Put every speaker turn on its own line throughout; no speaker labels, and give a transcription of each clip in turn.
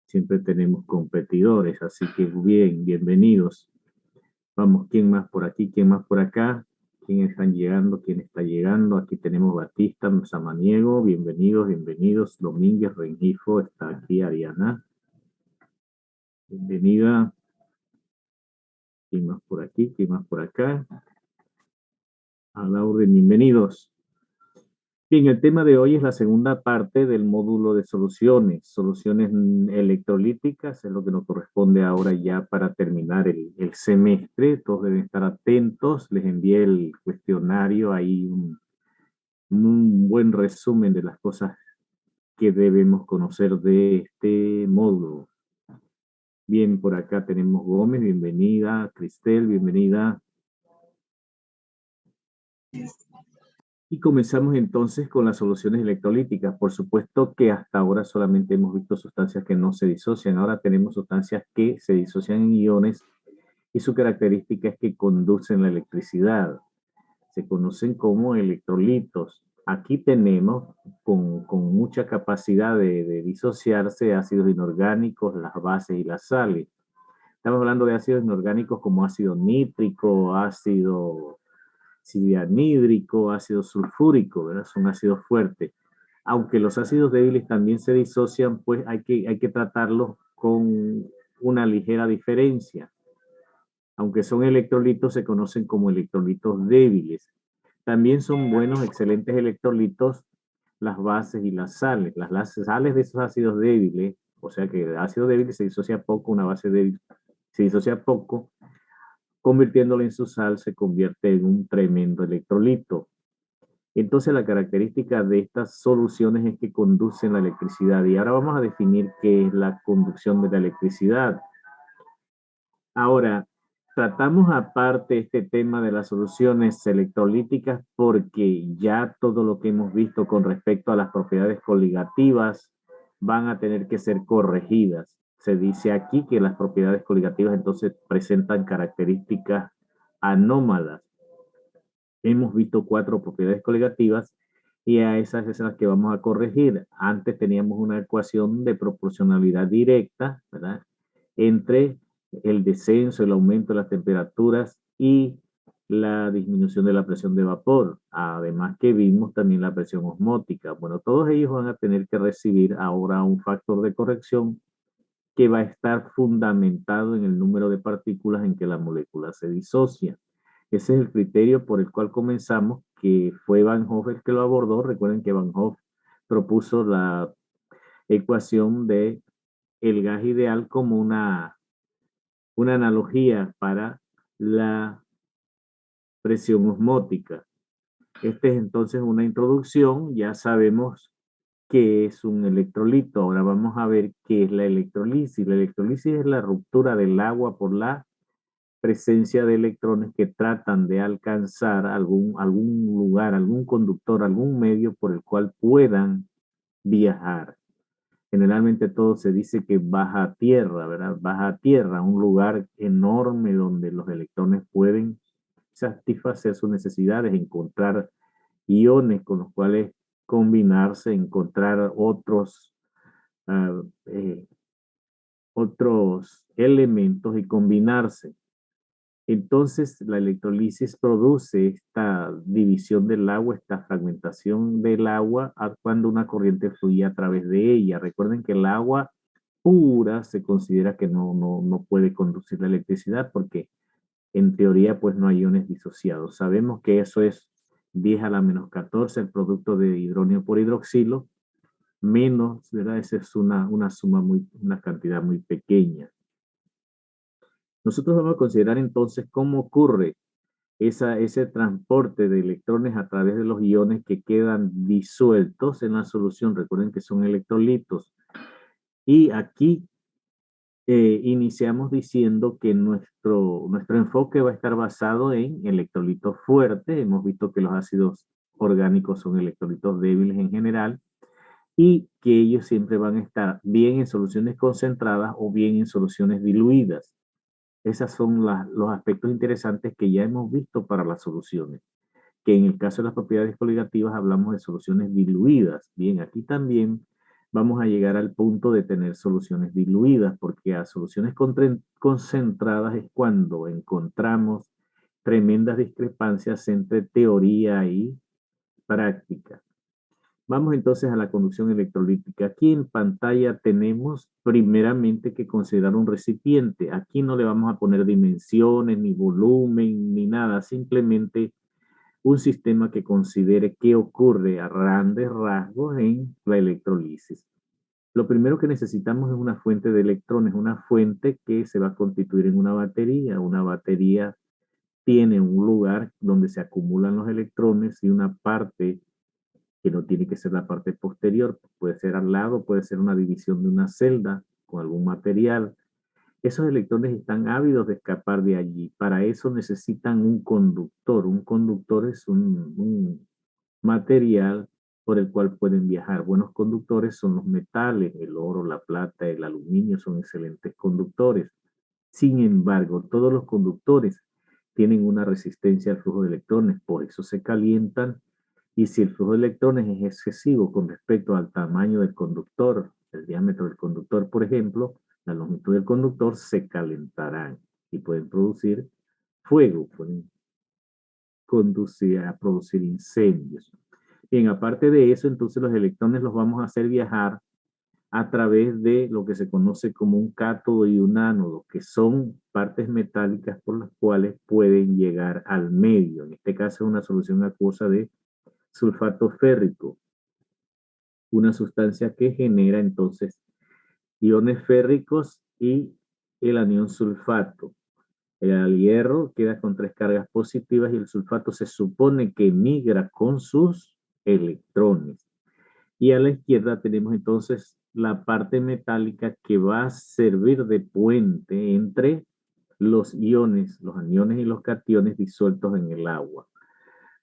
Siempre tenemos competidores, así que bien, bienvenidos. Vamos, ¿quién más por aquí? ¿Quién más por acá? ¿Quién están llegando? ¿Quién está llegando? Aquí tenemos Batista, Samaniego, bienvenidos, bienvenidos. Domínguez, Rengifo, está aquí Ariana. Bienvenida. ¿Quién más por aquí? ¿Quién más por acá? A la orden, bienvenidos. Bien, el tema de hoy es la segunda parte del módulo de soluciones electrolíticas, es lo que nos corresponde ahora ya para terminar el semestre. Todos deben estar atentos, les envié el cuestionario, ahí un buen resumen de las cosas que debemos conocer de este módulo. Bien, por acá tenemos Gómez, bienvenida, Cristel, bienvenida. Y comenzamos entonces con las soluciones electrolíticas. Por supuesto que hasta ahora solamente hemos visto sustancias que no se disocian. Ahora tenemos sustancias que se disocian en iones y su característica es que conducen la electricidad. Se conocen como electrolitos. Aquí tenemos con mucha capacidad de disociarse ácidos inorgánicos, las bases y las sales. Estamos hablando de ácidos inorgánicos como ácido nítrico, ácido cianhídrico, ácido sulfúrico, ¿verdad? Son ácidos fuertes. Aunque los ácidos débiles también se disocian, pues hay que tratarlos con una ligera diferencia. Aunque son electrolitos, se conocen como electrolitos débiles. También son buenos, excelentes electrolitos las bases y las sales. Las sales de esos ácidos débiles, o sea que el ácido débil se disocia poco, una base débil se disocia poco, convirtiéndolo en su sal se convierte en un tremendo electrolito. Entonces la característica de estas soluciones es que conducen la electricidad. Y ahora vamos a definir qué es la conducción de la electricidad. Ahora, tratamos aparte este tema de las soluciones electrolíticas porque ya todo lo que hemos visto con respecto a las propiedades coligativas van a tener que ser corregidas. Se dice aquí que las propiedades coligativas entonces presentan características anómalas. Hemos visto 4 propiedades coligativas y a esas es las que vamos a corregir. Antes teníamos una ecuación de proporcionalidad directa, ¿verdad? Entre el descenso, el aumento de las temperaturas y la disminución de la presión de vapor. Además que vimos también la presión osmótica. Bueno, todos ellos van a tener que recibir ahora un factor de corrección que va a estar fundamentado en el número de partículas en que la molécula se disocia. Ese es el criterio por el cual comenzamos, que fue Van Hoff el que lo abordó. Recuerden que Van Hoff propuso la ecuación de el gas ideal como una analogía para la presión osmótica. Este es entonces una introducción, ya sabemos qué es un electrolito. Ahora vamos a ver qué es la electrolisis. La electrolisis es la ruptura del agua por la presencia de electrones que tratan de alcanzar algún lugar, algún conductor, algún medio por el cual puedan viajar. Generalmente todo se dice que baja a tierra, ¿verdad? Baja a tierra, un lugar enorme donde los electrones pueden satisfacer sus necesidades, encontrar iones con los cuales combinarse, encontrar uh, eh, otros elementos y combinarse. Entonces, la electrolisis produce esta división del agua, esta fragmentación del agua cuando una corriente fluye a través de ella. Recuerden que el agua pura se considera que no puede conducir la electricidad porque en teoría pues no hay iones disociados. Sabemos que eso es 10 a la menos 14 el producto de hidrógeno por hidroxilo, menos, ¿verdad? Esa es una cantidad muy pequeña. Nosotros vamos a considerar entonces cómo ocurre ese transporte de electrones a través de los iones que quedan disueltos en la solución. Recuerden que son electrolitos. Y aquí iniciamos diciendo que nuestro enfoque va a estar basado en electrolitos fuertes. Hemos visto que los ácidos orgánicos son electrolitos débiles en general y que ellos siempre van a estar bien en soluciones concentradas o bien en soluciones diluidas. Esos son los aspectos interesantes que ya hemos visto para las soluciones, que en el caso de las propiedades coligativas hablamos de soluciones diluidas. Bien, aquí también vamos a llegar al punto de tener soluciones diluidas, porque a soluciones concentradas es cuando encontramos tremendas discrepancias entre teoría y práctica. Vamos entonces a la conducción electrolítica. Aquí en pantalla tenemos primeramente que considerar un recipiente. Aquí no le vamos a poner dimensiones, ni volumen, ni nada. Simplemente un sistema que considere qué ocurre a grandes rasgos en la electrolisis. Lo primero que necesitamos es una fuente de electrones, una fuente que se va a constituir en una batería. Una batería tiene un lugar donde se acumulan los electrones y una parte que no tiene que ser la parte posterior, puede ser al lado, puede ser una división de una celda con algún material. Esos electrones están ávidos de escapar de allí. Para eso necesitan un conductor. Un conductor es un material por el cual pueden viajar. Buenos conductores son los metales, el oro, la plata, el aluminio son excelentes conductores. Sin embargo, todos los conductores tienen una resistencia al flujo de electrones, por eso se calientan y si el flujo de electrones es excesivo con respecto al tamaño del conductor, el diámetro del conductor, por ejemplo, la longitud del conductor, se calentarán y pueden producir fuego, pueden conducir a producir incendios. Bien, aparte de eso, entonces los electrones los vamos a hacer viajar a través de lo que se conoce como un cátodo y un ánodo, que son partes metálicas por las cuales pueden llegar al medio. En este caso es una solución acuosa de sulfato férrico, una sustancia que genera entonces iones férricos y el anión sulfato. El hierro queda con 3 cargas positivas y el sulfato se supone que migra con sus electrones. Y a la izquierda tenemos entonces la parte metálica que va a servir de puente entre los iones, los aniones y los cationes disueltos en el agua.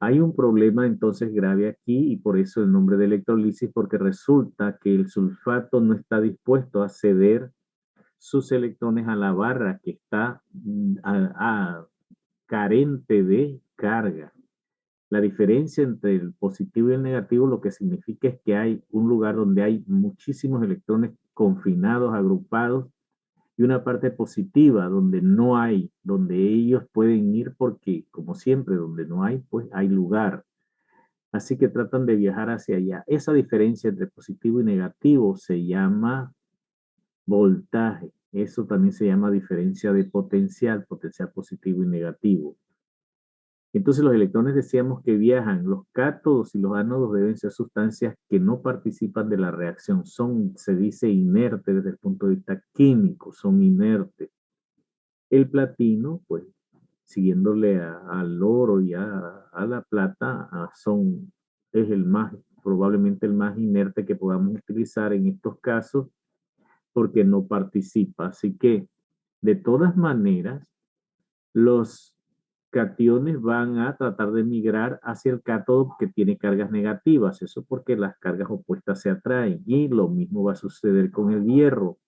Hay un problema entonces grave aquí y por eso el nombre de electrolisis, porque resulta que el sulfato no está dispuesto a ceder sus electrones a la barra que está carente de carga. La diferencia entre el positivo y el negativo lo que significa es que hay un lugar donde hay muchísimos electrones confinados, agrupados, y una parte positiva donde no hay, donde ellos pueden ir porque, como siempre, donde no hay, pues hay lugar. Así que tratan de viajar hacia allá. Esa diferencia entre positivo y negativo se llama voltaje. Eso también se llama diferencia de potencial, potencial positivo y negativo. Entonces los electrones decíamos que viajan. Los cátodos y los ánodos deben ser sustancias que no participan de la reacción. Son, se dice, inertes desde el punto de vista químico, son inertes. El platino, pues, siguiéndole al oro y a la plata, es el más, probablemente el más inerte que podamos utilizar en estos casos porque no participa. Así que, de todas maneras, los cationes van a tratar de migrar hacia el cátodo que tiene cargas negativas. Eso porque las cargas opuestas se atraen. Y lo mismo va a suceder con el hierro,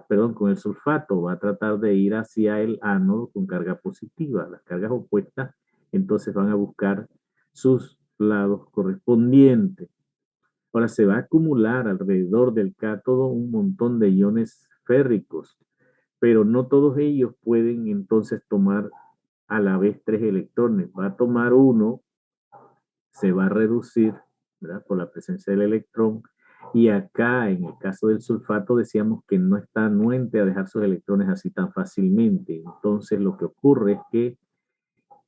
perdón, con el sulfato. Va a tratar de ir hacia el ánodo con carga positiva. Las cargas opuestas entonces van a buscar sus lados correspondientes. Ahora se va a acumular alrededor del cátodo un montón de iones férricos, pero no todos ellos pueden entonces tomar a la vez 3 electrones. Va a tomar uno, se va a reducir, ¿verdad? Por la presencia del electrón. Y acá, en el caso del sulfato, decíamos que no está anuente a dejar sus electrones así tan fácilmente. Entonces, lo que ocurre es que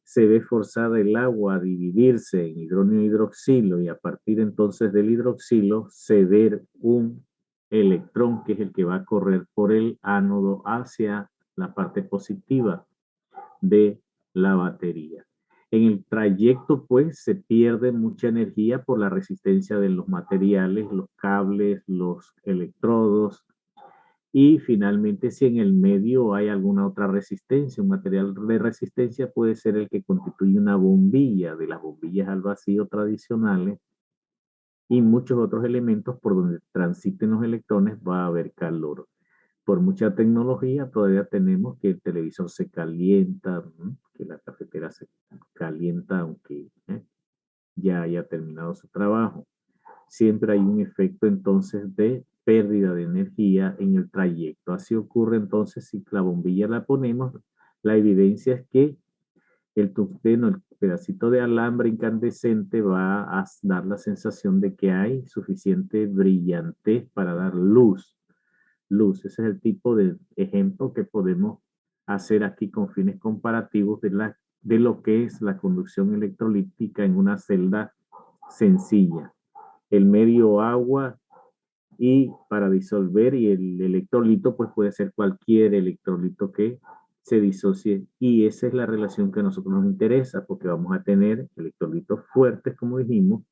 se ve forzada el agua a dividirse en hidrógeno e hidroxilo y a partir entonces del hidroxilo ceder un electrón que es el que va a correr por el ánodo hacia la parte positiva de la batería. En el trayecto, pues, se pierde mucha energía por la resistencia de los materiales, los cables, los electrodos, y finalmente, si en el medio hay alguna otra resistencia, un material de resistencia puede ser el que constituye una bombilla, de las bombillas al vacío tradicionales, y muchos otros elementos por donde transiten los electrones va a haber calor. Por mucha tecnología todavía tenemos que el televisor se calienta, que la cafetera se calienta aunque ya haya terminado su trabajo. siempre hay un efecto entonces de pérdida de energía en el trayecto. Así ocurre entonces si la bombilla la ponemos, la evidencia es que el tungsteno, el pedacito de alambre incandescente va a dar la sensación de que hay suficiente brillantez para dar luz. Ese es el tipo de ejemplo que podemos hacer aquí con fines comparativos de lo que es la conducción electrolítica en una celda sencilla. El medio agua y para disolver, y el electrolito pues puede ser cualquier electrolito que se disocie, y esa es la relación que a nosotros nos interesa, porque vamos a tener electrolitos fuertes como dijimos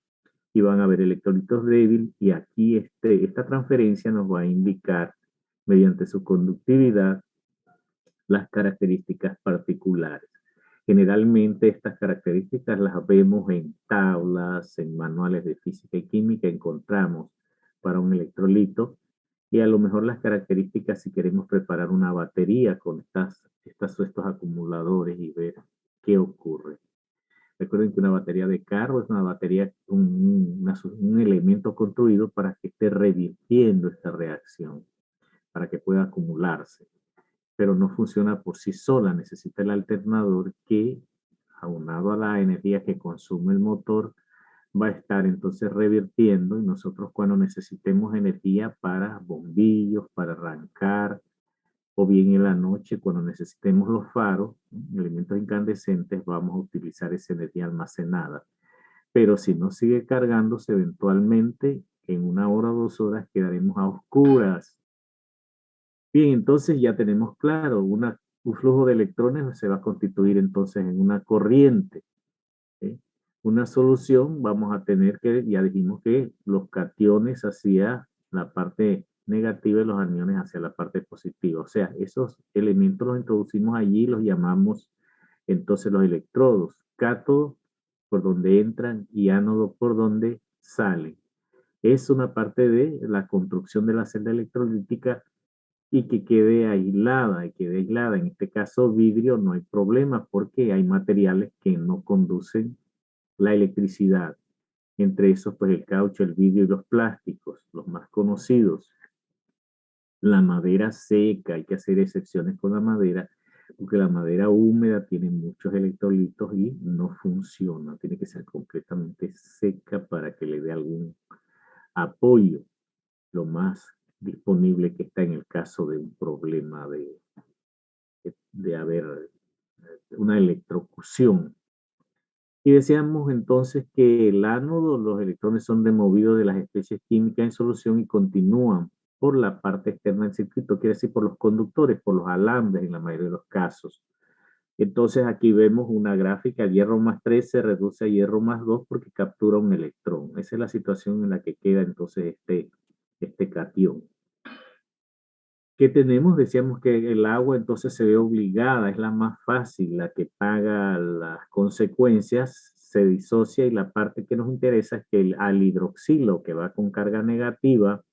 y van a haber electrolitos débiles, y aquí esta transferencia nos va a indicar mediante su conductividad las características particulares. Generalmente estas características las vemos en tablas, en manuales de física y química, encontramos para un electrolito, y a lo mejor las características si queremos preparar una batería con estos acumuladores y ver qué ocurre. Recuerden que una batería de carro es una batería, un elemento construido para que esté revirtiendo esta reacción, para que pueda acumularse, pero no funciona por sí sola, necesita el alternador que, aunado a la energía que consume el motor, va a estar entonces revirtiendo, y nosotros cuando necesitemos energía para bombillos, para arrancar, o bien en la noche cuando necesitemos los faros, elementos incandescentes, vamos a utilizar esa energía almacenada. Pero si no sigue cargándose, eventualmente en 1 hora o 2 horas quedaremos a oscuras. Bien, entonces ya tenemos claro, un flujo de electrones se va a constituir entonces en una corriente. ¿Sí? Una solución vamos a tener que, ya dijimos que los cationes hacia la parte negativa y los aniones hacia la parte positiva. O sea, esos elementos los introducimos allí, los llamamos entonces los electrodos. Cátodo por donde entran y ánodo por donde salen. Es una parte de la construcción de la celda electrolítica, y que quede aislada. En este caso, vidrio no hay problema porque hay materiales que no conducen la electricidad. Entre esos, pues el caucho, el vidrio y los plásticos, los más conocidos. La madera seca, hay que hacer excepciones con la madera, porque la madera húmeda tiene muchos electrolitos y no funciona. Tiene que ser completamente seca para que le dé algún apoyo, lo más disponible que está en el caso de un problema de haber una electrocución. Y decíamos entonces que el ánodo, los electrones son removidos de las especies químicas en solución y continúan por la parte externa del circuito, quiere decir por los conductores, por los alambres en la mayoría de los casos. Entonces aquí vemos una gráfica, hierro más 3 se reduce a hierro más 2 porque captura un electrón. Esa es la situación en la que queda entonces este catión. ¿Qué tenemos? Decíamos que el agua entonces se ve obligada, es la más fácil, la que paga las consecuencias, se disocia, y la parte que nos interesa es que al hidroxilo, que va con carga negativa,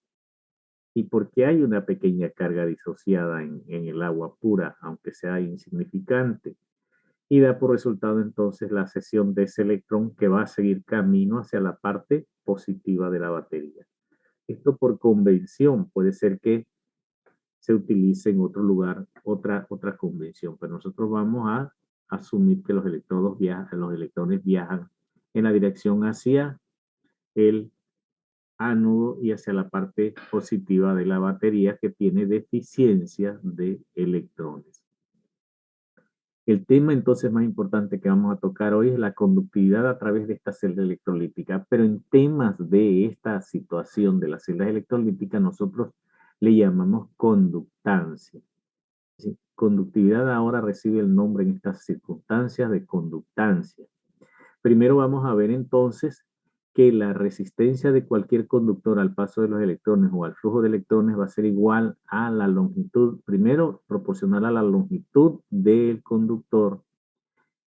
y porque hay una pequeña carga disociada en el agua pura, aunque sea insignificante, y da por resultado entonces la cesión de ese electrón que va a seguir camino hacia la parte positiva de la batería. Esto por convención, puede ser que se utilice en otro lugar otra convención, pero nosotros vamos a asumir que los electrones viajan en la dirección hacia el ánodo y hacia la parte positiva de la batería que tiene deficiencia de electrones. El tema entonces más importante que vamos a tocar hoy es la conductividad a través de esta celda electrolítica, pero en temas de esta situación de las celdas electrolíticas nosotros le llamamos conductancia. ¿Sí? Conductividad ahora recibe el nombre en estas circunstancias de conductancia. Primero vamos a ver entonces que la resistencia de cualquier conductor al paso de los electrones o al flujo de electrones va a ser igual a la longitud, primero proporcional a la longitud del conductor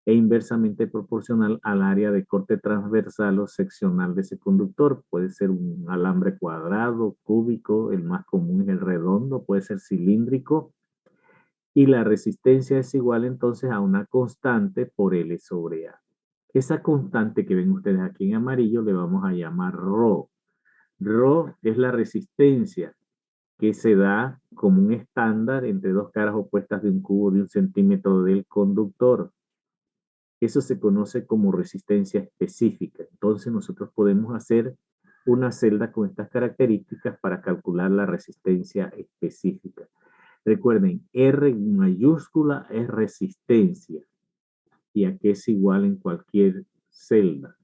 e inversamente proporcional al área de corte transversal o seccional de ese conductor. Puede ser un alambre cuadrado, cúbico, el más común es el redondo, puede ser cilíndrico, y la resistencia es igual entonces a una constante por L sobre A. Esa constante que ven ustedes aquí en amarillo le vamos a llamar ρ. Rho es la resistencia que se da como un estándar entre dos caras opuestas de un cubo de 1 centímetro del conductor. Eso se conoce como resistencia específica. Entonces nosotros podemos hacer una celda con estas características para calcular la resistencia específica. Recuerden, R mayúscula es resistencia y aquí es igual en cualquier celda.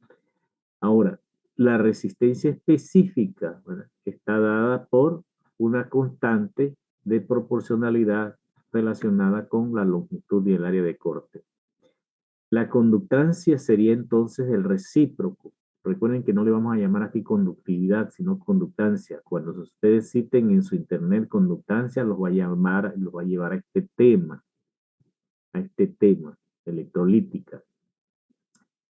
Ahora, la resistencia específica, ¿verdad?, está dada por una constante de proporcionalidad relacionada con la longitud y el área de corte. La conductancia sería entonces el recíproco. Recuerden que no le vamos a llamar aquí conductividad, sino conductancia. Cuando ustedes citen en su internet conductancia, los va a llevar a este tema, electrolítica.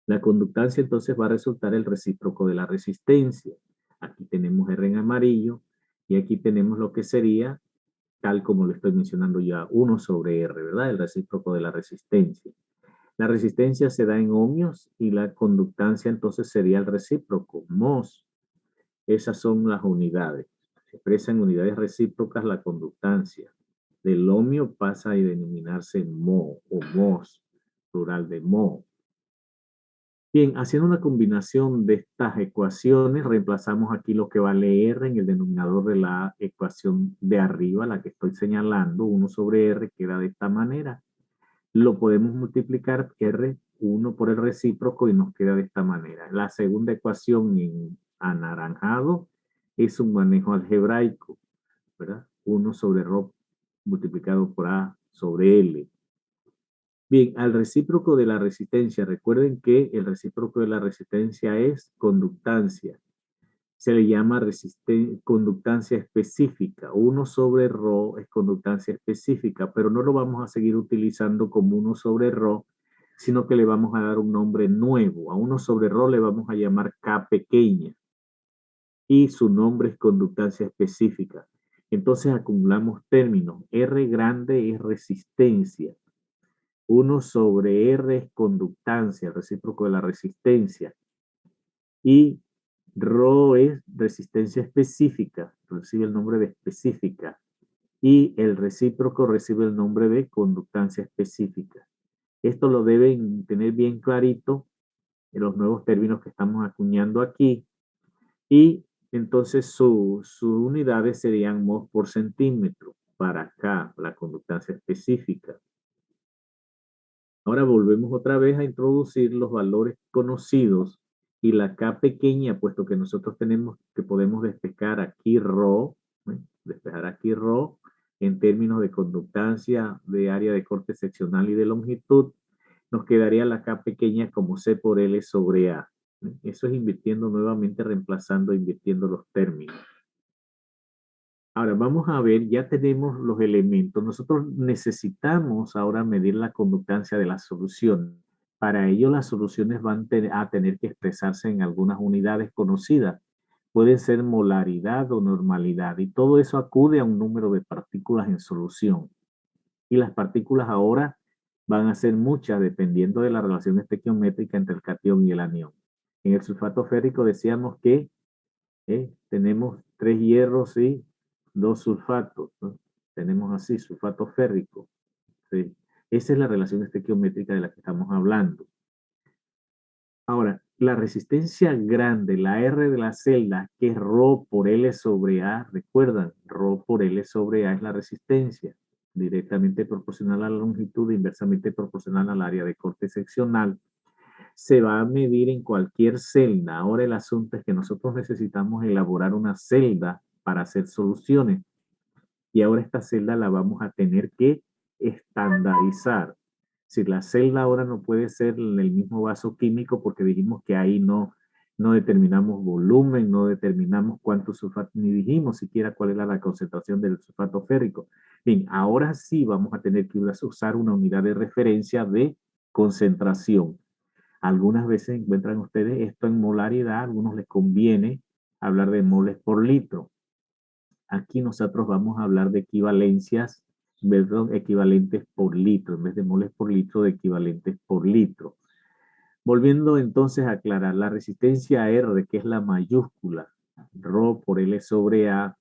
La conductancia entonces va a resultar el recíproco de la resistencia. Aquí tenemos R en amarillo y aquí tenemos lo que sería, tal como lo estoy mencionando ya, 1 sobre R, ¿verdad? El recíproco de la resistencia. La resistencia se da en ohmios y la conductancia entonces sería el recíproco, mos. Esas son las unidades. Se expresa en unidades recíprocas la conductancia. Del ohmio pasa a denominarse mho o mos, plural de mho. Bien, haciendo una combinación de estas ecuaciones, reemplazamos aquí lo que vale R en el denominador de la ecuación de arriba, la que estoy señalando, 1 sobre R, queda de esta manera. Lo podemos multiplicar R1 por el recíproco y nos queda de esta manera. La segunda ecuación en anaranjado es un manejo algebraico, ¿verdad? 1 sobre ρ multiplicado por A sobre L. Bien, al recíproco de la resistencia, recuerden que el recíproco de la resistencia es conductancia. Se le llama conductancia específica. 1 sobre ρ es conductancia específica, pero no lo vamos a seguir utilizando como 1 sobre ρ, sino que le vamos a dar un nombre nuevo. A 1 sobre ρ le vamos a llamar K pequeña y su nombre es conductancia específica. Entonces acumulamos términos. R grande es resistencia. 1 sobre R es conductancia, el recíproco de la resistencia. Y ρ es resistencia específica, recibe el nombre de específica. Y el recíproco recibe el nombre de conductancia específica. Esto lo deben tener bien clarito en los nuevos términos que estamos acuñando aquí. Y entonces sus unidades serían mol por centímetro. Para acá, la conductancia específica. Ahora volvemos otra vez a introducir los valores conocidos y la K pequeña, puesto que nosotros tenemos que podemos despejar aquí ρ, despejar aquí ρ en términos de conductancia, de área de corte seccional y de longitud, nos quedaría la K pequeña como C por L sobre A. Eso es invirtiendo nuevamente, reemplazando, invirtiendo los términos. Ahora vamos a ver, ya tenemos los elementos. Nosotros necesitamos ahora medir la conductancia de la solución. Para ello las soluciones van a tener que expresarse en algunas unidades conocidas. Pueden ser molaridad o normalidad y todo eso acude a un número de partículas en solución. Y las partículas ahora van a ser muchas dependiendo de la relación estequiométrica entre el catión y el anión. En el sulfato férrico decíamos que tenemos 3 hierros y 2 sulfatos, ¿no? Tenemos así, sulfato férrico. ¿Sí? Esa es la relación estequiométrica de la que estamos hablando. Ahora, la resistencia grande, la R de la celda, que es ρ por L sobre A, recuerdan, ρ por L sobre A es la resistencia, directamente proporcional a la longitud, inversamente proporcional al área de corte seccional. Se va a medir en cualquier celda. Ahora el asunto es que nosotros necesitamos elaborar una celda para hacer soluciones. Y ahora esta celda la vamos a tener que estandarizar. Si la celda ahora no puede ser en el mismo vaso químico porque dijimos que ahí no determinamos volumen, no determinamos cuánto sulfato, ni dijimos siquiera cuál era la concentración del sulfato férrico. Bien, ahora sí vamos a tener que usar una unidad de referencia de concentración. Algunas veces encuentran ustedes esto en molaridad, a algunos les conviene hablar de moles por litro. Aquí nosotros vamos a hablar de equivalencias, equivalentes por litro, en vez de moles por litro, de equivalentes por litro. Volviendo entonces a aclarar, la resistencia R, que es la mayúscula, Rho por L sobre A,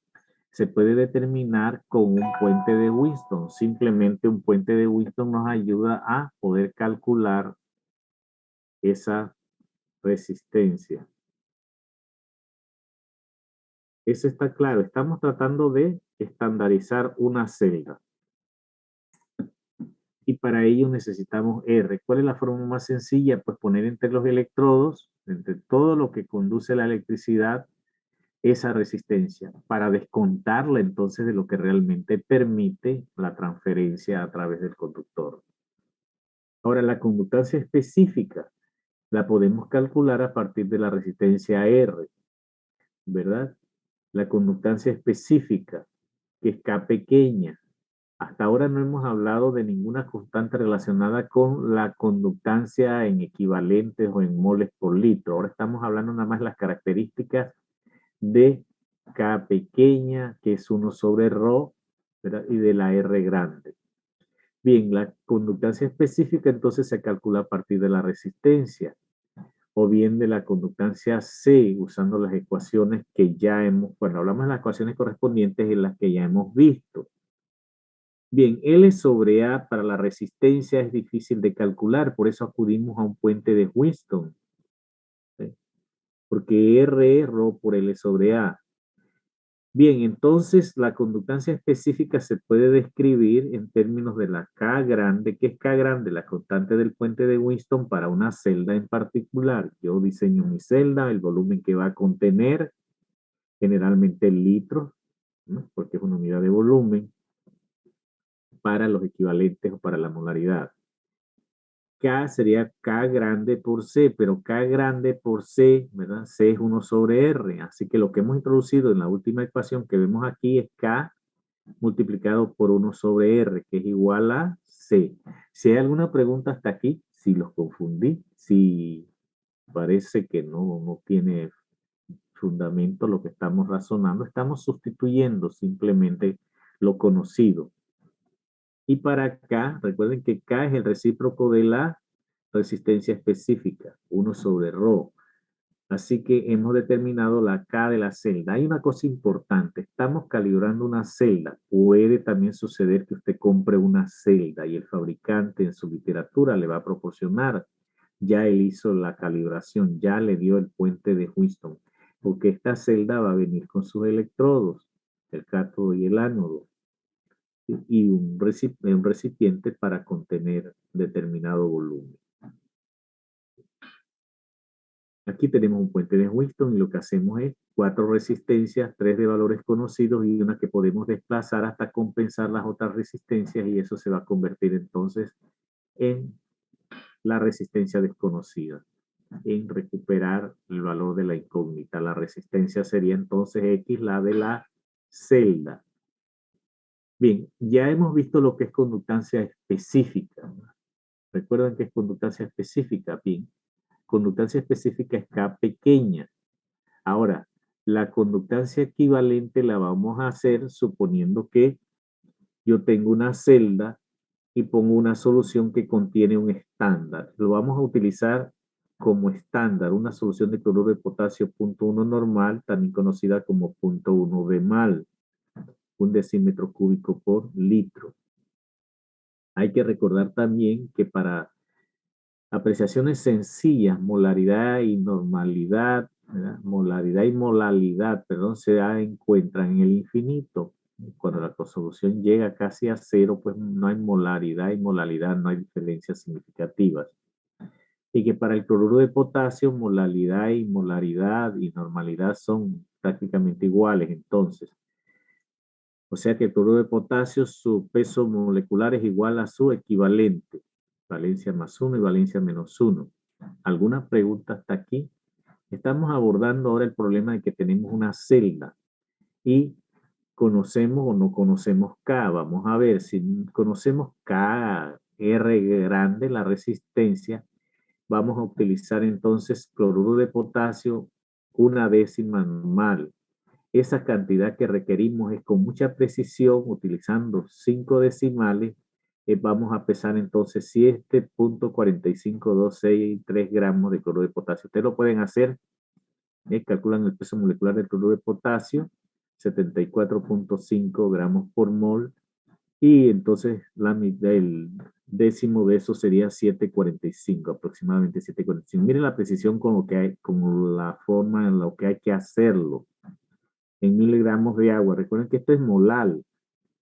se puede determinar con un puente de Winston. Simplemente un puente de Winston nos ayuda a poder calcular esa resistencia. Eso está claro. Estamos tratando de estandarizar una celda. Y para ello necesitamos R. ¿Cuál es la forma más sencilla? Pues poner entre los electrodos, entre todo lo que conduce la electricidad, esa resistencia, para descontarla entonces de lo que realmente permite la transferencia a través del conductor. Ahora, la conductancia específica la podemos calcular a partir de la resistencia R, ¿verdad? La conductancia específica, que es K pequeña. Hasta ahora no hemos hablado de ninguna constante relacionada con la conductancia en equivalentes o en moles por litro. Ahora estamos hablando nada más de las características de K pequeña, que es 1 sobre Rho, ¿verdad? Y de la R grande. Bien, la conductancia específica entonces se calcula a partir de la resistencia o bien de la conductancia C, usando las ecuaciones que ya hemos, cuando hablamos de las ecuaciones correspondientes en las que ya hemos visto. Bien, L sobre A para la resistencia es difícil de calcular, por eso acudimos a un puente de Winston, ¿sí? Porque R es Rho por L sobre A. Bien, entonces la conductancia específica se puede describir en términos de la K grande. ¿Qué es K grande? La constante del puente de Winston para una celda en particular. Yo diseño mi celda, el volumen que va a contener, generalmente litros, ¿no? Porque es una unidad de volumen para los equivalentes o para la molaridad. K sería K grande por C, pero K grande por C, ¿verdad? C es 1 sobre R. Así que lo que hemos introducido en la última ecuación que vemos aquí es K multiplicado por 1 sobre R, que es igual a C. Si hay alguna pregunta hasta aquí, si los confundí, si parece que no tiene fundamento lo que estamos razonando, estamos sustituyendo simplemente lo conocido. Y para K, recuerden que K es el recíproco de la resistencia específica, 1 sobre Rho. Así que hemos determinado la K de la celda. Hay una cosa importante, estamos calibrando una celda. Puede también suceder que usted compre una celda y el fabricante en su literatura le va a proporcionar. Ya él hizo la calibración, ya le dio el puente de Winston, porque esta celda va a venir con sus electrodos, el cátodo y el ánodo, y un recipiente para contener determinado volumen. Aquí tenemos un puente de Winston y lo que hacemos es 4 resistencias, 3 de valores conocidos y una que podemos desplazar hasta compensar las otras resistencias y eso se va a convertir entonces en la resistencia desconocida, en recuperar el valor de la incógnita. La resistencia sería entonces X, la de la celda. Bien, ya hemos visto lo que es conductancia específica. ¿Recuerdan qué es conductancia específica? Bien, conductancia específica es K pequeña. Ahora, la conductancia equivalente la vamos a hacer suponiendo que yo tengo una celda y pongo una solución que contiene un estándar. Lo vamos a utilizar como estándar, una solución de cloruro de potasio 0.1 normal, también conocida como 0.1 de mal, 1 decímetro cúbico por litro. Hay que recordar también que para apreciaciones sencillas, molaridad y normalidad, ¿verdad? Molaridad y molalidad, perdón, se encuentran en el infinito. Cuando la solución llega casi a cero, pues no hay molaridad y molalidad, no hay diferencias significativas. Y que para el cloruro de potasio, molalidad y molaridad y normalidad son prácticamente iguales, entonces. O sea que el cloruro de potasio, su peso molecular es igual a su equivalente. Valencia más 1 y valencia menos 1. ¿Alguna pregunta hasta aquí? Estamos abordando ahora el problema de que tenemos una celda y conocemos o no conocemos K. Vamos a ver si conocemos K, R grande, la resistencia. Vamos a utilizar entonces cloruro de potasio, 1/10 normal. Esa cantidad que requerimos es con mucha precisión, utilizando 5 decimales. Vamos a pesar entonces 7.45263 gramos de cloruro de potasio. Ustedes lo pueden hacer calculan el peso molecular del cloruro de potasio, 74.5 gramos por mol, y entonces el décimo de eso sería 7.45, aproximadamente 7.45. Miren la precisión con lo que hay, con la forma en lo que hay que hacerlo. En miligramos de agua. Recuerden que esto es molal,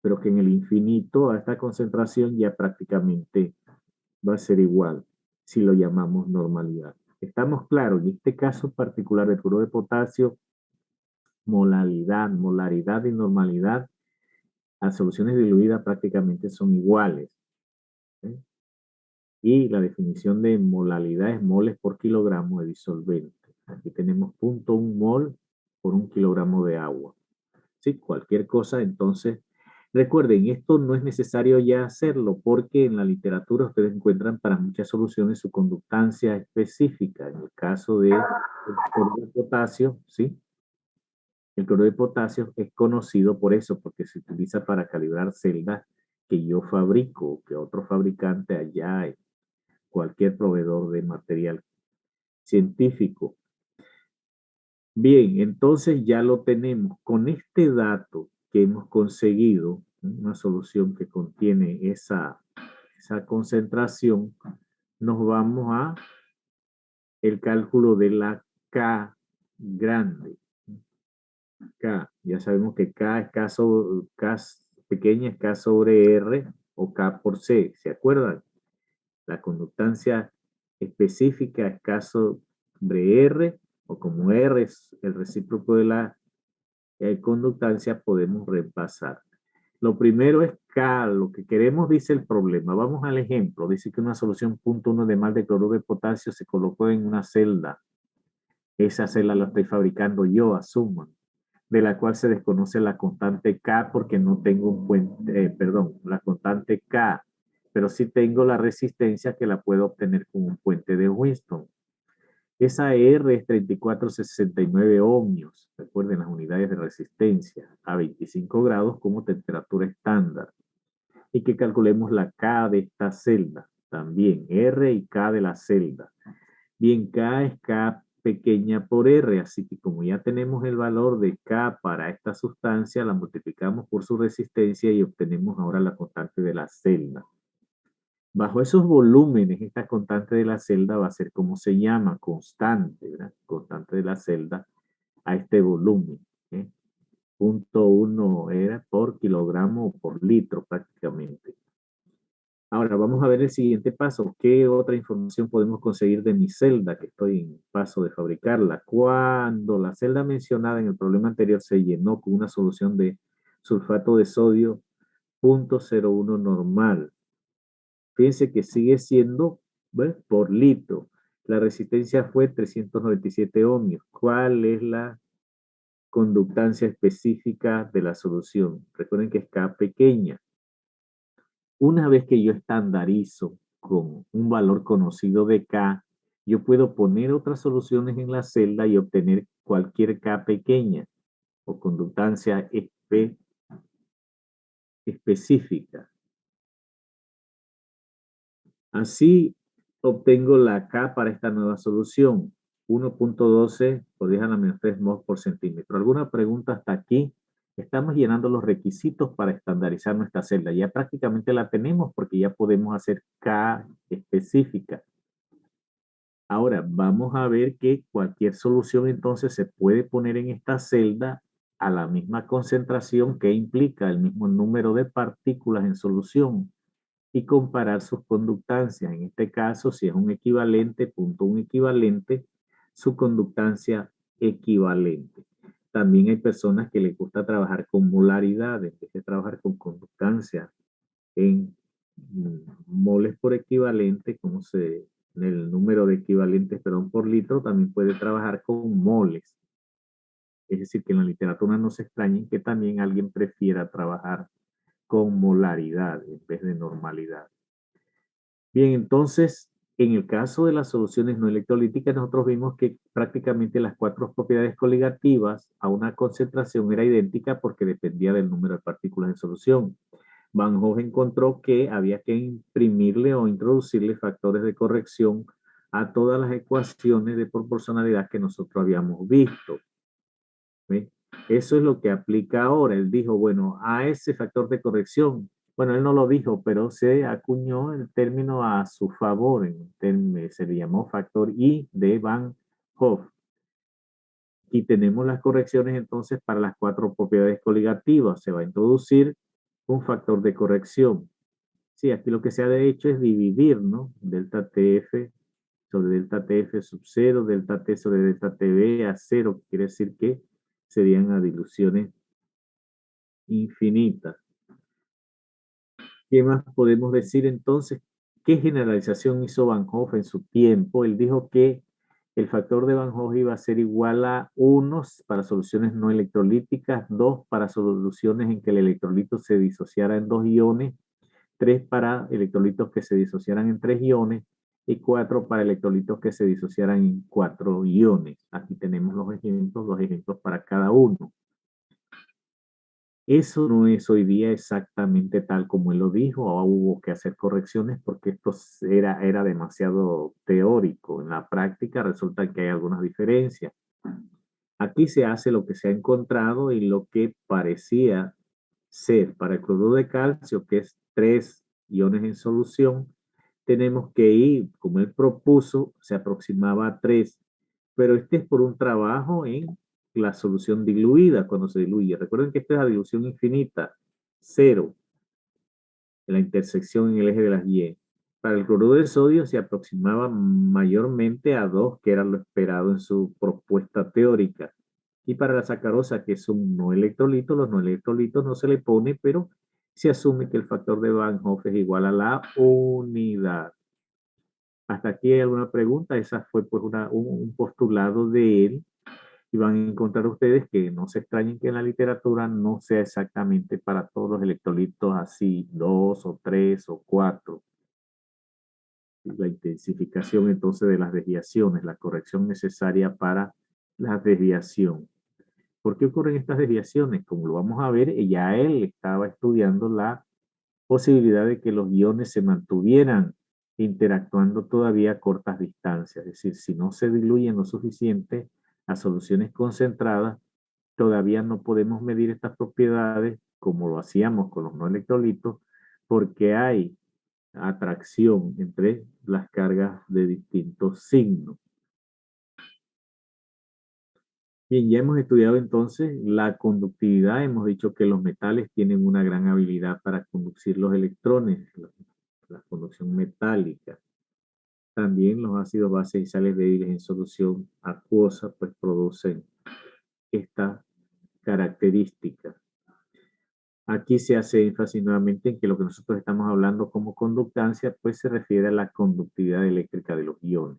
pero que en el infinito a esta concentración ya prácticamente va a ser igual si lo llamamos normalidad. Estamos claros, en este caso particular del cloruro de potasio, molaridad y normalidad, las soluciones diluidas prácticamente son iguales. ¿Eh? Y la definición de molaridad es moles por kilogramo de disolvente. Aquí tenemos 0.1 mol por 1 kilogramo de agua. ¿Sí? Cualquier cosa, entonces, recuerden, esto no es necesario ya hacerlo porque en la literatura ustedes encuentran para muchas soluciones su conductancia específica. En el caso de cloruro de potasio, ¿sí? El cloruro de potasio es conocido por eso, porque se utiliza para calibrar celdas que yo fabrico, que otro fabricante allá, cualquier proveedor de material científico. Bien, entonces ya lo tenemos. Con este dato que hemos conseguido, una solución que contiene esa concentración, nos vamos a el cálculo de la K grande. K, ya sabemos que K es K pequeña es K sobre R o K por C, ¿se acuerdan? La conductancia específica es K sobre R, o como R es el recíproco de la conductancia, podemos repasar. Lo primero es K, lo que queremos, dice el problema. Vamos al ejemplo. Dice que una solución 0.1 de mal de cloruro de potasio se colocó en una celda. Esa celda la estoy fabricando yo, asuman, de la cual se desconoce la constante K porque no tengo un puente, la constante K, pero sí tengo la resistencia que la puedo obtener con un puente de Winston. Esa R es 3469 ohmios. Recuerden las unidades de resistencia a 25 grados como temperatura estándar. Y que calculemos la K de esta celda. También R y K de la celda. Bien, K es K pequeña por R, así que como ya tenemos el valor de K para esta sustancia, la multiplicamos por su resistencia y obtenemos ahora la constante de la celda. Bajo esos volúmenes, esta constante de la celda va a ser como se llama, constante, ¿verdad? Constante de la celda a este volumen. 0.1 era por kilogramo o por litro prácticamente. Ahora vamos a ver el siguiente paso. ¿Qué otra información podemos conseguir de mi celda que estoy en paso de fabricarla? Cuando la celda mencionada en el problema anterior se llenó con una solución de sulfato de sodio 0.01 normal. Fíjense que sigue siendo, ¿ves?, por litro. La resistencia fue 397 ohmios. ¿Cuál es la conductancia específica de la solución? Recuerden que es K pequeña. Una vez que yo estandarizo con un valor conocido de K, yo puedo poner otras soluciones en la celda y obtener cualquier K pequeña o conductancia específica. Así obtengo la K para esta nueva solución, 1.12 por 10 a la menos 3 mol por centímetro. ¿Alguna pregunta hasta aquí? Estamos llenando los requisitos para estandarizar nuestra celda. Ya prácticamente la tenemos porque ya podemos hacer K específica. Ahora vamos a ver que cualquier solución entonces se puede poner en esta celda a la misma concentración que implica el mismo número de partículas en solución y comparar sus conductancias. En este caso, si es un equivalente, punto un equivalente, su conductancia equivalente. También hay personas que les gusta trabajar con molaridad en vez de trabajar con conductancia en moles por equivalente, como el número de equivalentes, perdón, por litro, también puede trabajar con moles. Es decir, que en la literatura no se extrañen que también alguien prefiera trabajar con molaridad en vez de normalidad. Bien, entonces, en el caso de las soluciones no electrolíticas, nosotros vimos que prácticamente las 4 propiedades coligativas a una concentración era idéntica porque dependía del número de partículas en solución. Van Hoff encontró que había que imprimirle o introducirle factores de corrección a todas las ecuaciones de proporcionalidad que nosotros habíamos visto. ¿Ve? Eso es lo que aplica ahora. Él dijo, bueno, a ese factor de corrección, bueno, él no lo dijo, pero se acuñó el término a su favor, se le llamó factor I de Van Hoff. Y tenemos las correcciones entonces para las cuatro propiedades coligativas. Se va a introducir un factor de corrección. Sí, aquí lo que se ha de hecho es dividir, ¿no? Delta TF sobre delta TF sub 0, delta T sobre delta TB a 0, quiere decir que serían a diluciones infinitas. ¿Qué más podemos decir entonces? ¿Qué generalización hizo Van Hoff en su tiempo? Él dijo que el factor de Van Hoff iba a ser igual a 1 para soluciones no electrolíticas, 2 para soluciones en que el electrolito se disociara en 2 iones, 3 para electrolitos que se disociaran en 3 iones y 4 para electrolitos que se disociaran en 4 iones. Aquí tenemos los ejemplos para cada uno. Eso no es hoy día exactamente tal como él lo dijo, o hubo que hacer correcciones porque esto era demasiado teórico. En la práctica resulta que hay algunas diferencias. Aquí se hace lo que se ha encontrado y lo que parecía ser para el cloruro de calcio, que es 3 iones en solución, tenemos que ir, como él propuso, se aproximaba a 3, pero este es por un trabajo en la solución diluida, cuando se diluye. Recuerden que esta es la dilución infinita, 0, en la intersección en el eje de las Y. Para el cloruro de sodio se aproximaba mayormente a 2, que era lo esperado en su propuesta teórica. Y para la sacarosa, que es un no electrolito, los no electrolitos no se le pone, pero se asume que el factor de Van Hoff es igual a la unidad. Hasta aquí hay alguna pregunta. Esa fue pues un postulado de él. Y van a encontrar ustedes que no se extrañen que en la literatura no sea exactamente para todos los electrolitos así, 2 o 3 o 4. La intensificación entonces de las desviaciones, la corrección necesaria para la desviación. ¿Por qué ocurren estas desviaciones? Como lo vamos a ver, ya él estaba estudiando la posibilidad de que los iones se mantuvieran interactuando todavía a cortas distancias. Es decir, si no se diluyen lo suficiente a soluciones concentradas, todavía no podemos medir estas propiedades como lo hacíamos con los no electrolitos, porque hay atracción entre las cargas de distintos signos. Bien, ya hemos estudiado entonces la conductividad. Hemos dicho que los metales tienen una gran habilidad para conducir los electrones, la conducción metálica. También los ácidos bases y sales débiles en solución acuosa pues producen esta característica. Aquí se hace énfasis nuevamente en que lo que nosotros estamos hablando como conductancia pues se refiere a la conductividad eléctrica de los iones.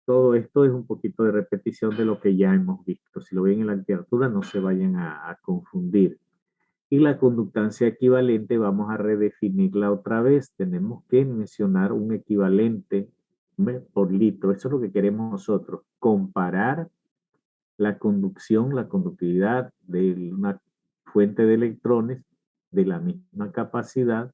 Todo esto es un poquito de repetición de lo que ya hemos visto. Si lo ven en la literatura, no se vayan a confundir. Y la conductancia equivalente, vamos a redefinirla otra vez. Tenemos que mencionar un equivalente por litro. Eso es lo que queremos nosotros. Comparar la conducción, la conductividad de una fuente de electrones de la misma capacidad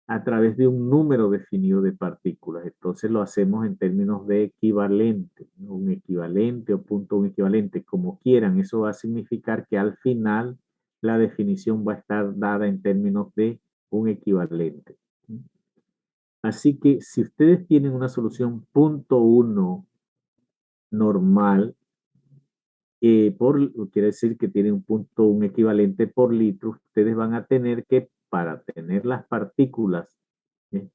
a través de un número definido de partículas. Entonces lo hacemos en términos de equivalente, ¿no? Un equivalente o punto un equivalente, como quieran. Eso va a significar que al final la definición va a estar dada en términos de un equivalente. Así que si ustedes tienen una solución punto uno normal, quiere decir que tiene un equivalente por litro, ustedes van a tener que, para tener las partículas ¿eh?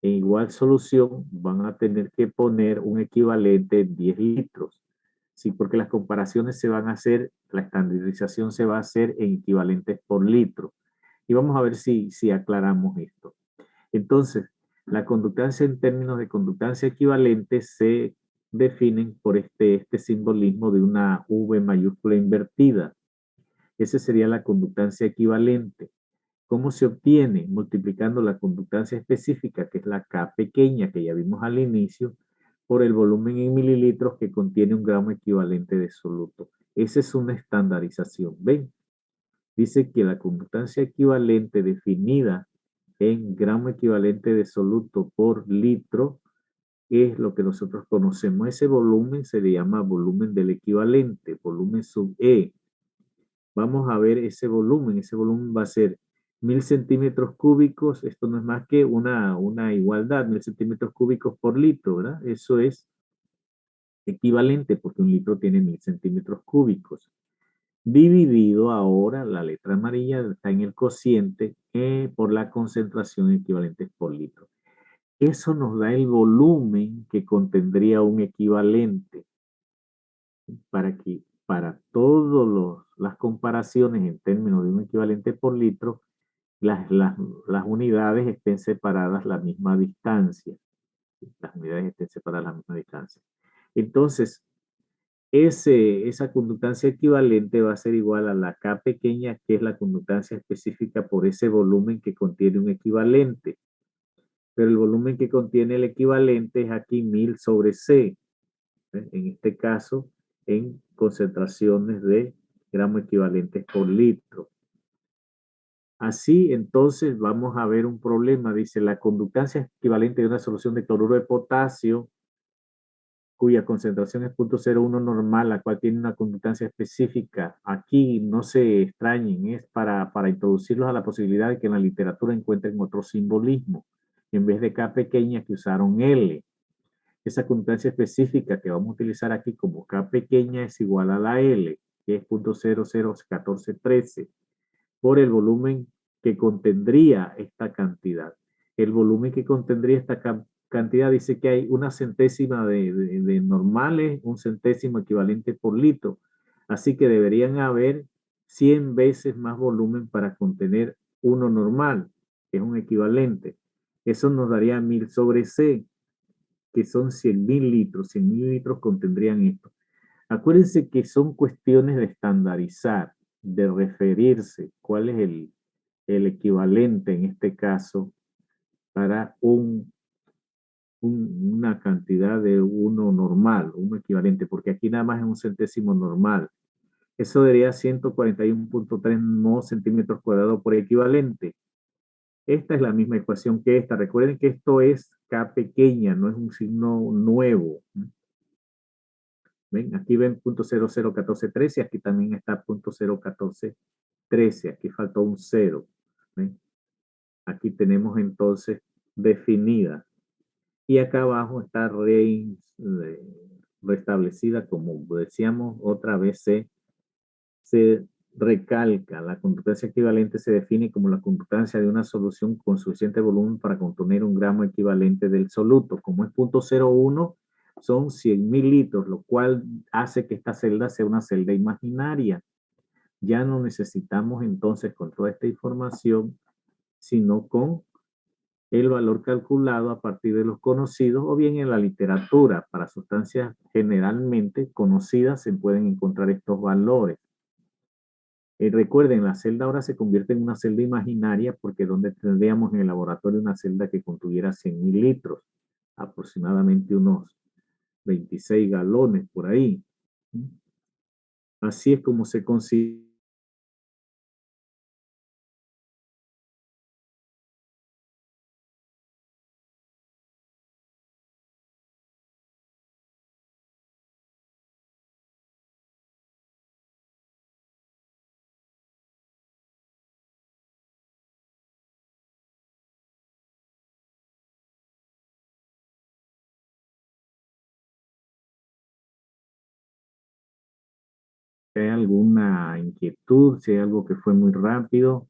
en igual solución, van a tener que poner un equivalente en 10 litros. Sí, porque las comparaciones se van a hacer, la estandarización se va a hacer en equivalentes por litro. Y vamos a ver si aclaramos esto. Entonces, la conductancia en términos de conductancia equivalente se definen por este simbolismo de una V mayúscula invertida. Esa sería la conductancia equivalente. ¿Cómo se obtiene? Multiplicando la conductancia específica, que es la K pequeña que ya vimos al inicio, por el volumen en mililitros que contiene un gramo equivalente de soluto. Esa es una estandarización. ¿Ven? Dice que la conductancia equivalente definida en gramo equivalente de soluto por litro es lo que nosotros conocemos. Ese volumen se le llama volumen del equivalente, volumen sub E. Vamos a ver ese volumen va a ser 1000 centímetros cúbicos. Esto no es más que una igualdad, 1000 centímetros cúbicos por litro, ¿verdad? Eso es equivalente porque un litro tiene 1000 centímetros cúbicos. Dividido ahora, la letra amarilla está en el cociente por la concentración equivalente por litro. Eso nos da el volumen que contendría un equivalente para todas las comparaciones en términos de un equivalente por litro, las unidades estén separadas la misma distancia. Las unidades estén separadas la misma distancia. Entonces, esa conductancia equivalente va a ser igual a la K pequeña, que es la conductancia específica por ese volumen que contiene un equivalente. Pero el volumen que contiene el equivalente es aquí 1000 sobre C. En este caso, en concentraciones de gramos equivalentes por litro. Así, entonces, vamos a ver un problema. Dice, la conductancia equivalente de una solución de cloruro de potasio cuya concentración es 0.01 normal, la cual tiene una conductancia específica. Aquí no se extrañen, es para introducirlos a la posibilidad de que en la literatura encuentren otro simbolismo. En vez de K pequeña, que usaron L. Esa conductancia específica que vamos a utilizar aquí como K pequeña es igual a la L, que es 0.001413, por el volumen que contendría esta cantidad. El volumen que contendría esta cantidad dice que hay una centésima de normales, un centésimo equivalente por litro. Así que deberían haber 100 veces más volumen para contener uno normal, que es un equivalente. Eso nos daría 1000 sobre C, que son 100.000 litros. 100.000 litros contendrían esto. Acuérdense que son cuestiones de estandarizar, de referirse cuál es el equivalente en este caso para una cantidad de uno normal, uno equivalente, porque aquí nada más es un centésimo normal. Eso daría 141.3 no centímetros cuadrados por equivalente. Esta es la misma ecuación que esta. Recuerden que esto es K pequeña, no es un signo nuevo. ¿Ven? Aquí ven 0.001413, aquí también está 0.01413, aquí faltó un 0. ¿Ven? Aquí tenemos entonces definida. Y acá abajo está restablecida, como decíamos, otra vez se recalca. La conductancia equivalente se define como la conductancia de una solución con suficiente volumen para contener un gramo equivalente del soluto. Como es 0.01, son 100.000 litros, lo cual hace que esta celda sea una celda imaginaria. Ya no necesitamos entonces con toda esta información, sino con el valor calculado a partir de los conocidos o bien en la literatura. Para sustancias generalmente conocidas se pueden encontrar estos valores. Recuerden, la celda ahora se convierte en una celda imaginaria porque donde tendríamos en el laboratorio una celda que contuviera 100.000 litros, aproximadamente unos 26 galones por ahí. Así es como se consigue. Si hay alguna inquietud, si hay algo que fue muy rápido.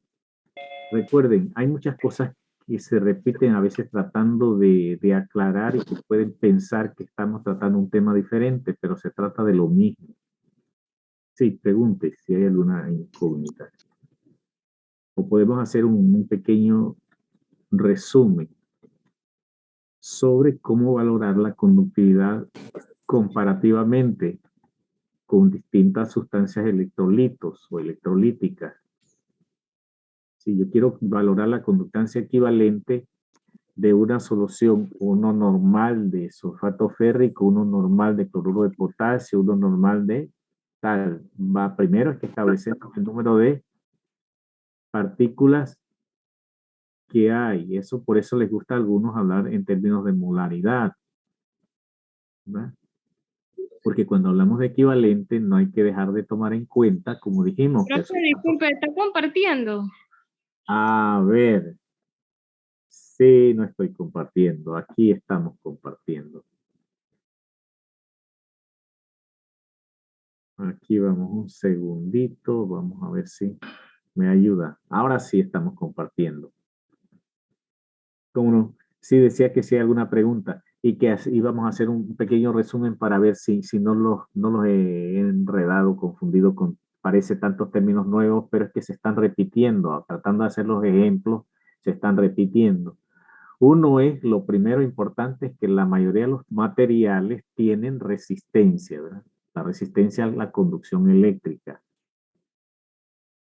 Recuerden, hay muchas cosas que se repiten a veces tratando de aclarar y que pueden pensar que estamos tratando un tema diferente, pero se trata de lo mismo. Sí, pregunte si hay alguna incógnita. O podemos hacer un pequeño resumen sobre cómo valorar la conductividad comparativamente con distintas sustancias electrolitos o electrolíticas. Si yo quiero valorar la conductancia equivalente de una solución, uno normal de sulfato férrico, uno normal de cloruro de potasio, uno normal de tal, primero es que establecemos el número de partículas que hay. Eso, por eso les gusta a algunos hablar en términos de molaridad. ¿verdad? Porque cuando hablamos de equivalente no hay que dejar de tomar en cuenta, como dijimos, que el
Profe, disculpe, ¿está compartiendo?
A ver, sí, no estoy compartiendo. Aquí estamos compartiendo. Aquí vamos un segundito. Vamos a ver si me ayuda. Ahora sí estamos compartiendo. Como no, sí decía que si hay alguna pregunta y que íbamos a hacer un pequeño resumen para ver si no los he enredado, confundido con, parece tantos términos nuevos, pero es que se están repitiendo. Tratando de hacer los ejemplos, se están repitiendo. Uno es, lo primero importante es que la mayoría de los materiales tienen resistencia, ¿verdad? La resistencia a la conducción eléctrica.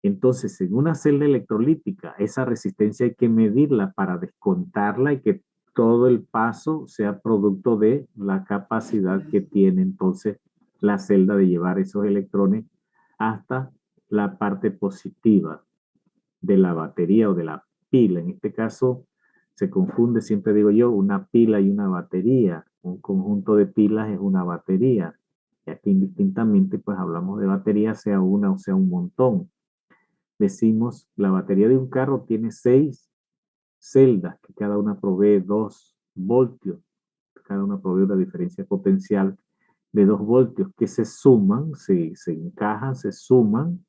Entonces, en una celda electrolítica, esa resistencia hay que medirla para descontarla y que todo el paso sea producto de la capacidad que tiene entonces la celda de llevar esos electrones hasta la parte positiva de la batería o de la pila. En este caso, se confunde, siempre digo yo, una pila y una batería. Un conjunto de pilas es una batería. Y aquí indistintamente, pues hablamos de batería, sea una o sea un montón. Decimos, la batería de un carro tiene 6 celdas, que cada una provee 2 voltios. Cada una provee una diferencia potencial de 2 voltios que se suman, se encajan, se suman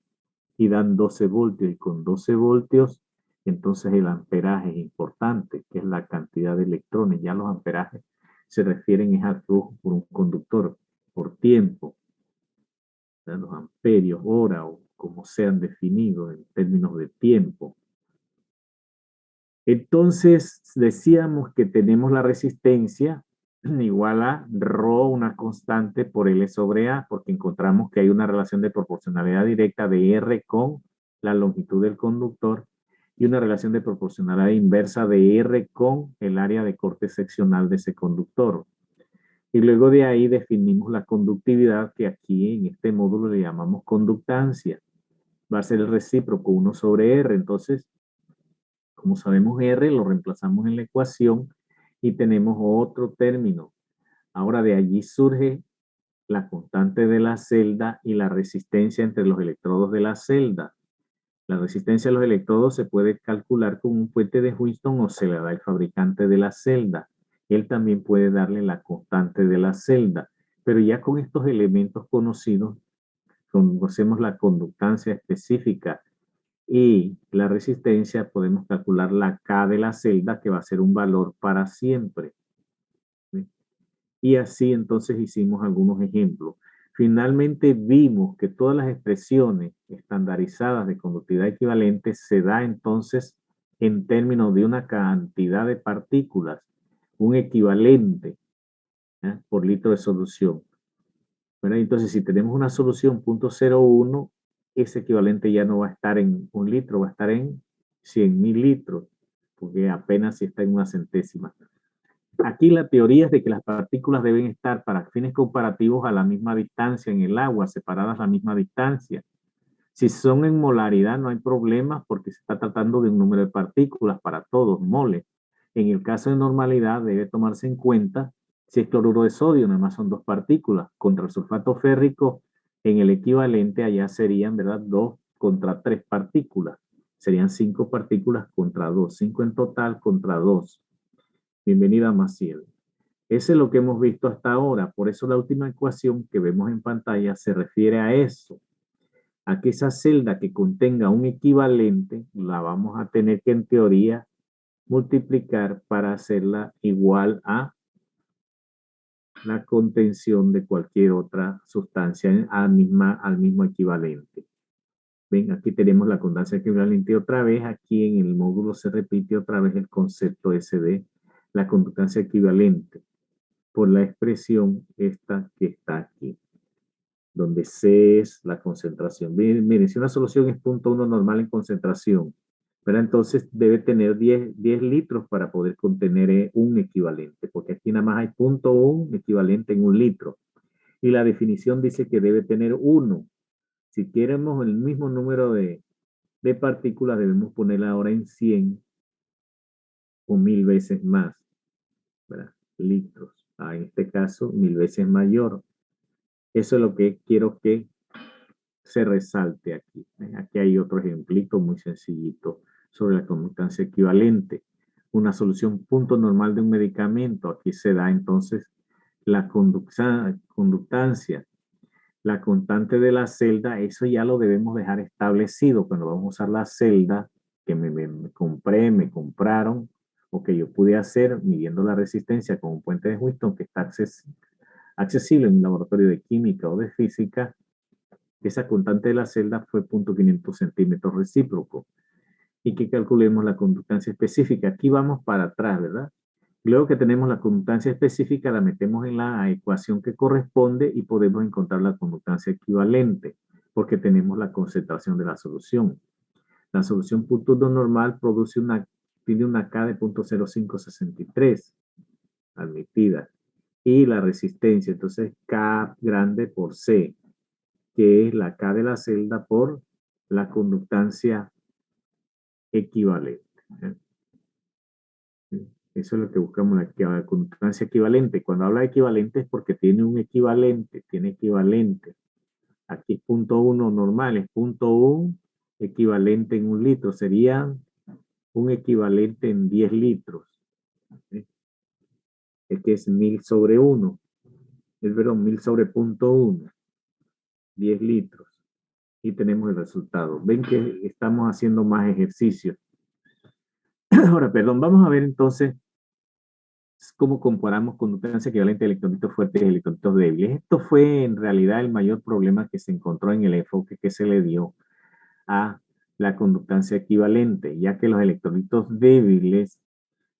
y dan 12 voltios. Y con 12 voltios, entonces el amperaje es importante, que es la cantidad de electrones. Ya los amperajes se refieren al flujo por un conductor, por tiempo, ¿verdad? Los amperios, hora o como sean definidos en términos de tiempo. Entonces decíamos que tenemos la resistencia igual a ρ, una constante por L sobre A, porque encontramos que hay una relación de proporcionalidad directa de R con la longitud del conductor y una relación de proporcionalidad inversa de R con el área de corte seccional de ese conductor. Y luego de ahí definimos la conductividad, que aquí en este módulo le llamamos conductancia. Va a ser el recíproco 1 sobre R. Entonces, como sabemos R, lo reemplazamos en la ecuación y tenemos otro término. Ahora de allí surge la constante de la celda y la resistencia entre los electrodos de la celda. La resistencia a los electrodos se puede calcular con un puente de Wheatstone o se le da el fabricante de la celda. Él también puede darle la constante de la celda. Pero ya con estos elementos conocidos, conocemos la conductancia específica y la resistencia, podemos calcular la K de la celda, que va a ser un valor para siempre. ¿Sí? Y así entonces hicimos algunos ejemplos. Finalmente vimos que todas las expresiones estandarizadas de conductividad equivalente se da entonces en términos de una cantidad de partículas, un equivalente, por litro de solución. Bueno, entonces si tenemos una solución 0.01, ese equivalente ya no va a estar en 1 litro, va a estar en 100.000 litros, porque apenas si está en una centésima. Aquí la teoría es de que las partículas deben estar para fines comparativos a la misma distancia en el agua, separadas a la misma distancia. Si son en molaridad no hay problema porque se está tratando de un número de partículas para todos, moles. En el caso de normalidad debe tomarse en cuenta si es cloruro de sodio, nada más son 2 partículas. Contra el sulfato férrico, en el equivalente allá serían, ¿verdad? 2 contra 3 partículas. Serían 5 partículas contra 2, 5 en total contra 2. Bienvenida, Maciel. Ese es lo que hemos visto hasta ahora. Por eso la última ecuación que vemos en pantalla se refiere a eso. A que esa celda que contenga un equivalente la vamos a tener que en teoría multiplicar para hacerla igual a la contención de cualquier otra sustancia al mismo equivalente. Ven, aquí tenemos la constancia equivalente otra vez. Aquí en el módulo se repite otra vez el concepto ese de la conductancia equivalente por la expresión esta que está aquí, donde C es la concentración. Miren, si una solución es 0.1 normal en concentración, pero entonces debe tener 10 litros para poder contener un equivalente, porque aquí nada más hay 0.1 equivalente en 1 litro. Y la definición dice que debe tener 1. Si queremos el mismo número de partículas, debemos ponerla ahora en 100 o 1000 veces más, ¿verdad? Litros. En este caso, 1000 veces mayor. Eso es lo que quiero que se resalte aquí. Aquí hay otro ejemplito muy sencillito sobre la conductancia equivalente. Una solución punto normal de un medicamento. Aquí se da entonces la conductancia. La constante de la celda, eso ya lo debemos dejar establecido cuando vamos a usar la celda que me compré, me compraron o que yo pude hacer midiendo la resistencia con un puente de Wheaton que está accesible en un laboratorio de química o de física. Esa constante de la celda fue 0.500 centímetros recíproco y que calculemos la conductancia específica. Aquí vamos para atrás, ¿verdad? Luego que tenemos la conductancia específica, la metemos en la ecuación que corresponde y podemos encontrar la conductancia equivalente, porque tenemos la concentración de la solución. La solución punto normal tiene una K de 0.0563 admitida. Y la resistencia, entonces K grande por C, que es la K de la celda por la conductancia equivalente. Eso es lo que buscamos, la conductancia equivalente. Cuando habla de equivalente es porque tiene un equivalente, tiene equivalente. Aquí es 0.1 normal, es 0.1 equivalente en 1 litro. Sería un equivalente en 10 litros. Es que es 1000 sobre 1. Es verdad, 1000 sobre 0.1. 10 litros. Y tenemos el resultado. Ven que estamos haciendo más ejercicios. Ahora, perdón, vamos a ver entonces cómo comparamos conductancia equivalente de electrolitos fuertes y electrolitos débiles. Esto fue en realidad el mayor problema que se encontró en el enfoque que se le dio a la conductancia equivalente, ya que los electrolitos débiles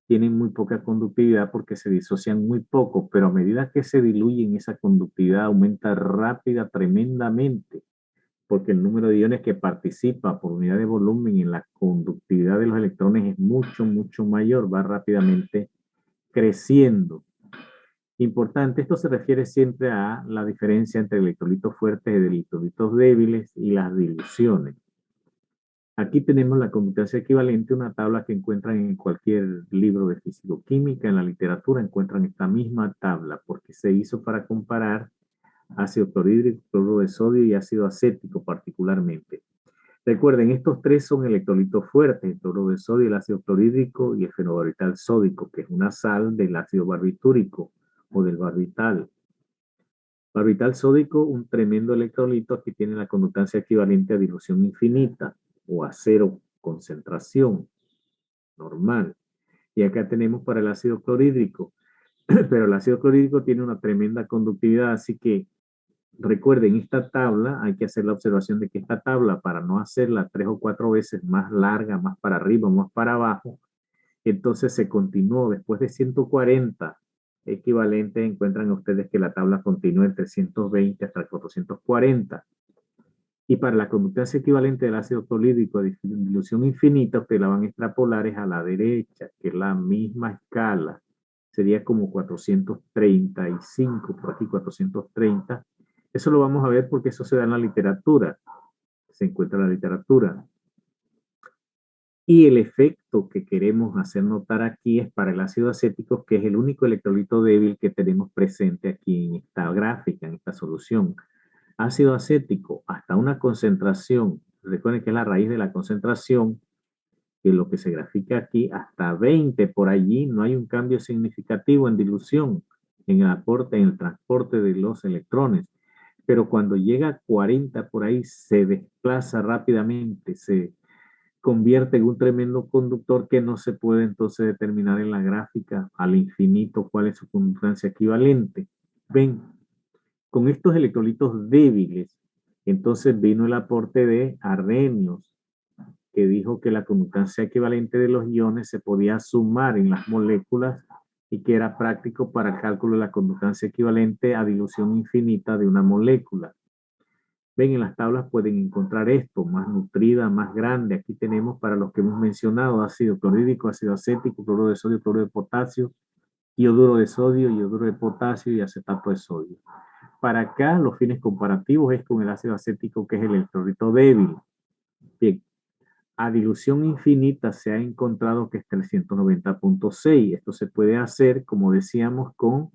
tienen muy poca conductividad porque se disocian muy poco, pero a medida que se diluyen esa conductividad aumenta rápida, tremendamente, porque el número de iones que participa por unidad de volumen en la conductividad de los electrones es mucho, mucho mayor, va rápidamente creciendo. Importante, esto se refiere siempre a la diferencia entre electrolitos fuertes y electrolitos débiles y las diluciones. Aquí tenemos la conductancia equivalente, una tabla que encuentran en cualquier libro de físico-química, en la literatura encuentran esta misma tabla porque se hizo para comparar ácido clorhídrico, cloruro de sodio y ácido acético particularmente. Recuerden, estos tres son electrolitos fuertes, el cloruro de sodio, el ácido clorhídrico y el fenobarbital sódico, que es una sal del ácido barbitúrico o del barbital. Barbital sódico, un tremendo electrolito que tiene la conductancia equivalente a dilución infinita o a cero concentración normal. Y acá tenemos para el ácido clorhídrico, pero el ácido clorhídrico tiene una tremenda conductividad, así que recuerden, esta tabla, hay que hacer la observación de que esta tabla, para no hacerla 3 o 4 veces más larga, más para arriba, más para abajo, entonces se continuó después de 140 equivalentes, encuentran ustedes que la tabla continúa en 320 hasta 440. Y para la conductancia equivalente del ácido clorhídrico de dilución infinita, ustedes la van a extrapolar a la derecha, que es la misma escala. Sería como 435, por aquí 430. Eso lo vamos a ver porque eso se da en la literatura. Se encuentra en la literatura. Y el efecto que queremos hacer notar aquí es para el ácido acético, que es el único electrolito débil que tenemos presente aquí en esta gráfica, en esta solución. Ácido acético, hasta una concentración, recuerden que es la raíz de la concentración, que es lo que se grafica aquí, hasta 20 por allí, no hay un cambio significativo en dilución, en el aporte, en el transporte de los electrones. Pero cuando llega a 40 por ahí, se desplaza rápidamente, se convierte en un tremendo conductor que no se puede entonces determinar en la gráfica al infinito cuál es su conductancia equivalente. Ven, con estos electrolitos débiles, entonces vino el aporte de Arrhenius, que dijo que la conductancia equivalente de los iones se podía sumar en las moléculas y que era práctico para el cálculo de la conductancia equivalente a dilución infinita de una molécula. Ven, en las tablas pueden encontrar esto, más nutrida, más grande. Aquí tenemos para los que hemos mencionado, ácido clorhídrico, ácido acético, cloruro de sodio, cloruro de potasio, ioduro de sodio, ioduro de potasio y acetato de sodio. Para acá, los fines comparativos es con el ácido acético, que es el electrolito débil. Bien, a dilución infinita se ha encontrado que es 390.6. Esto se puede hacer, como decíamos, con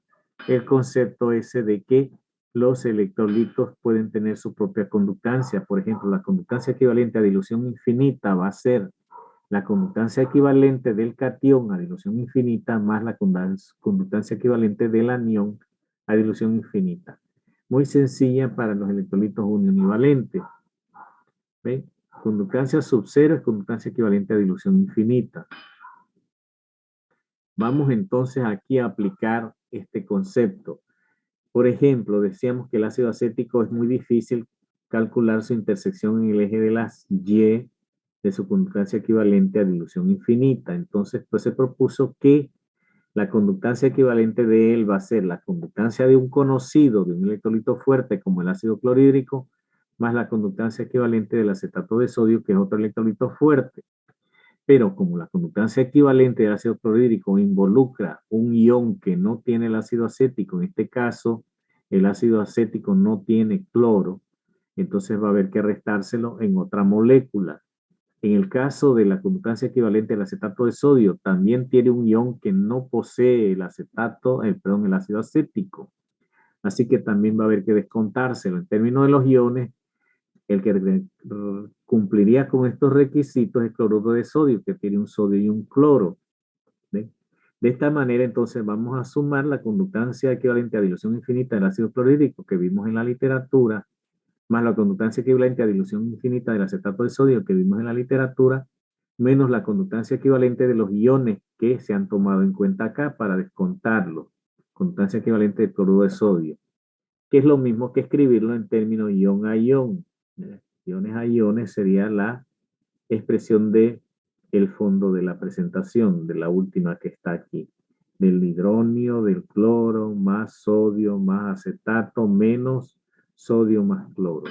el concepto ese de que los electrolitos pueden tener su propia conductancia. Por ejemplo, la conductancia equivalente a dilución infinita va a ser la conductancia equivalente del catión a dilución infinita más la conductancia equivalente del anión a dilución infinita. Muy sencilla para los electrolitos univalentes. ¿Ven? Conductancia sub cero es conductancia equivalente a dilución infinita. Vamos entonces aquí a aplicar este concepto. Por ejemplo, decíamos que el ácido acético es muy difícil calcular su intersección en el eje de las Y de su conductancia equivalente a dilución infinita. Entonces, pues se propuso que la conductancia equivalente de él va a ser la conductancia de un conocido, de un electrolito fuerte como el ácido clorhídrico, más la conductancia equivalente del acetato de sodio, que es otro electrolito fuerte. Pero como la conductancia equivalente del ácido clorhídrico involucra un ion que no tiene el ácido acético, en este caso el ácido acético no tiene cloro, entonces va a haber que restárselo en otra molécula. En el caso de la conductancia equivalente del acetato de sodio, también tiene un ion que no posee el acetato, el ácido acético. Así que también va a haber que descontárselo. En términos de los iones, el que cumpliría con estos requisitos es el cloruro de sodio, que tiene un sodio y un cloro. ¿Ven? De esta manera, entonces, vamos a sumar la conductancia equivalente a dilución infinita del ácido clorhídrico que vimos en la literatura, más la conductancia equivalente a dilución infinita del acetato de sodio que vimos en la literatura, menos la conductancia equivalente de los iones que se han tomado en cuenta acá para descontarlo. Conductancia equivalente del cloruro de sodio, que es lo mismo que escribirlo en términos ion a ion. Iones a iones sería la expresión de el fondo de la presentación, de la última que está aquí. Del hidronio, del cloro, más sodio, más acetato, menos sodio más cloro.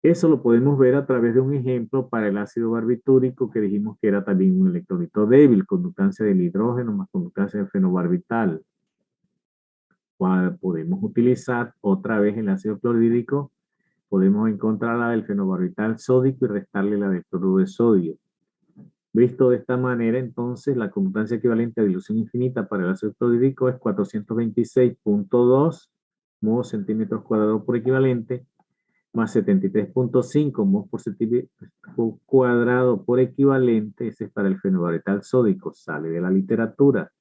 Eso lo podemos ver a través de un ejemplo para el ácido barbitúrico que dijimos que era también un electrolito débil, conductancia del hidrógeno más conductancia del fenobarbital. Podemos utilizar otra vez el ácido clorhídrico, podemos encontrar la del fenobarbital sódico y restarle la del cloruro de sodio. Visto de esta manera, entonces, la conductancia equivalente a dilución infinita para el ácido clorhídrico es 426.2 mol centímetros cuadrados por equivalente, más 73.5 mol por centímetro cuadrado por equivalente, ese es para el fenobarbital sódico, sale de la literatura,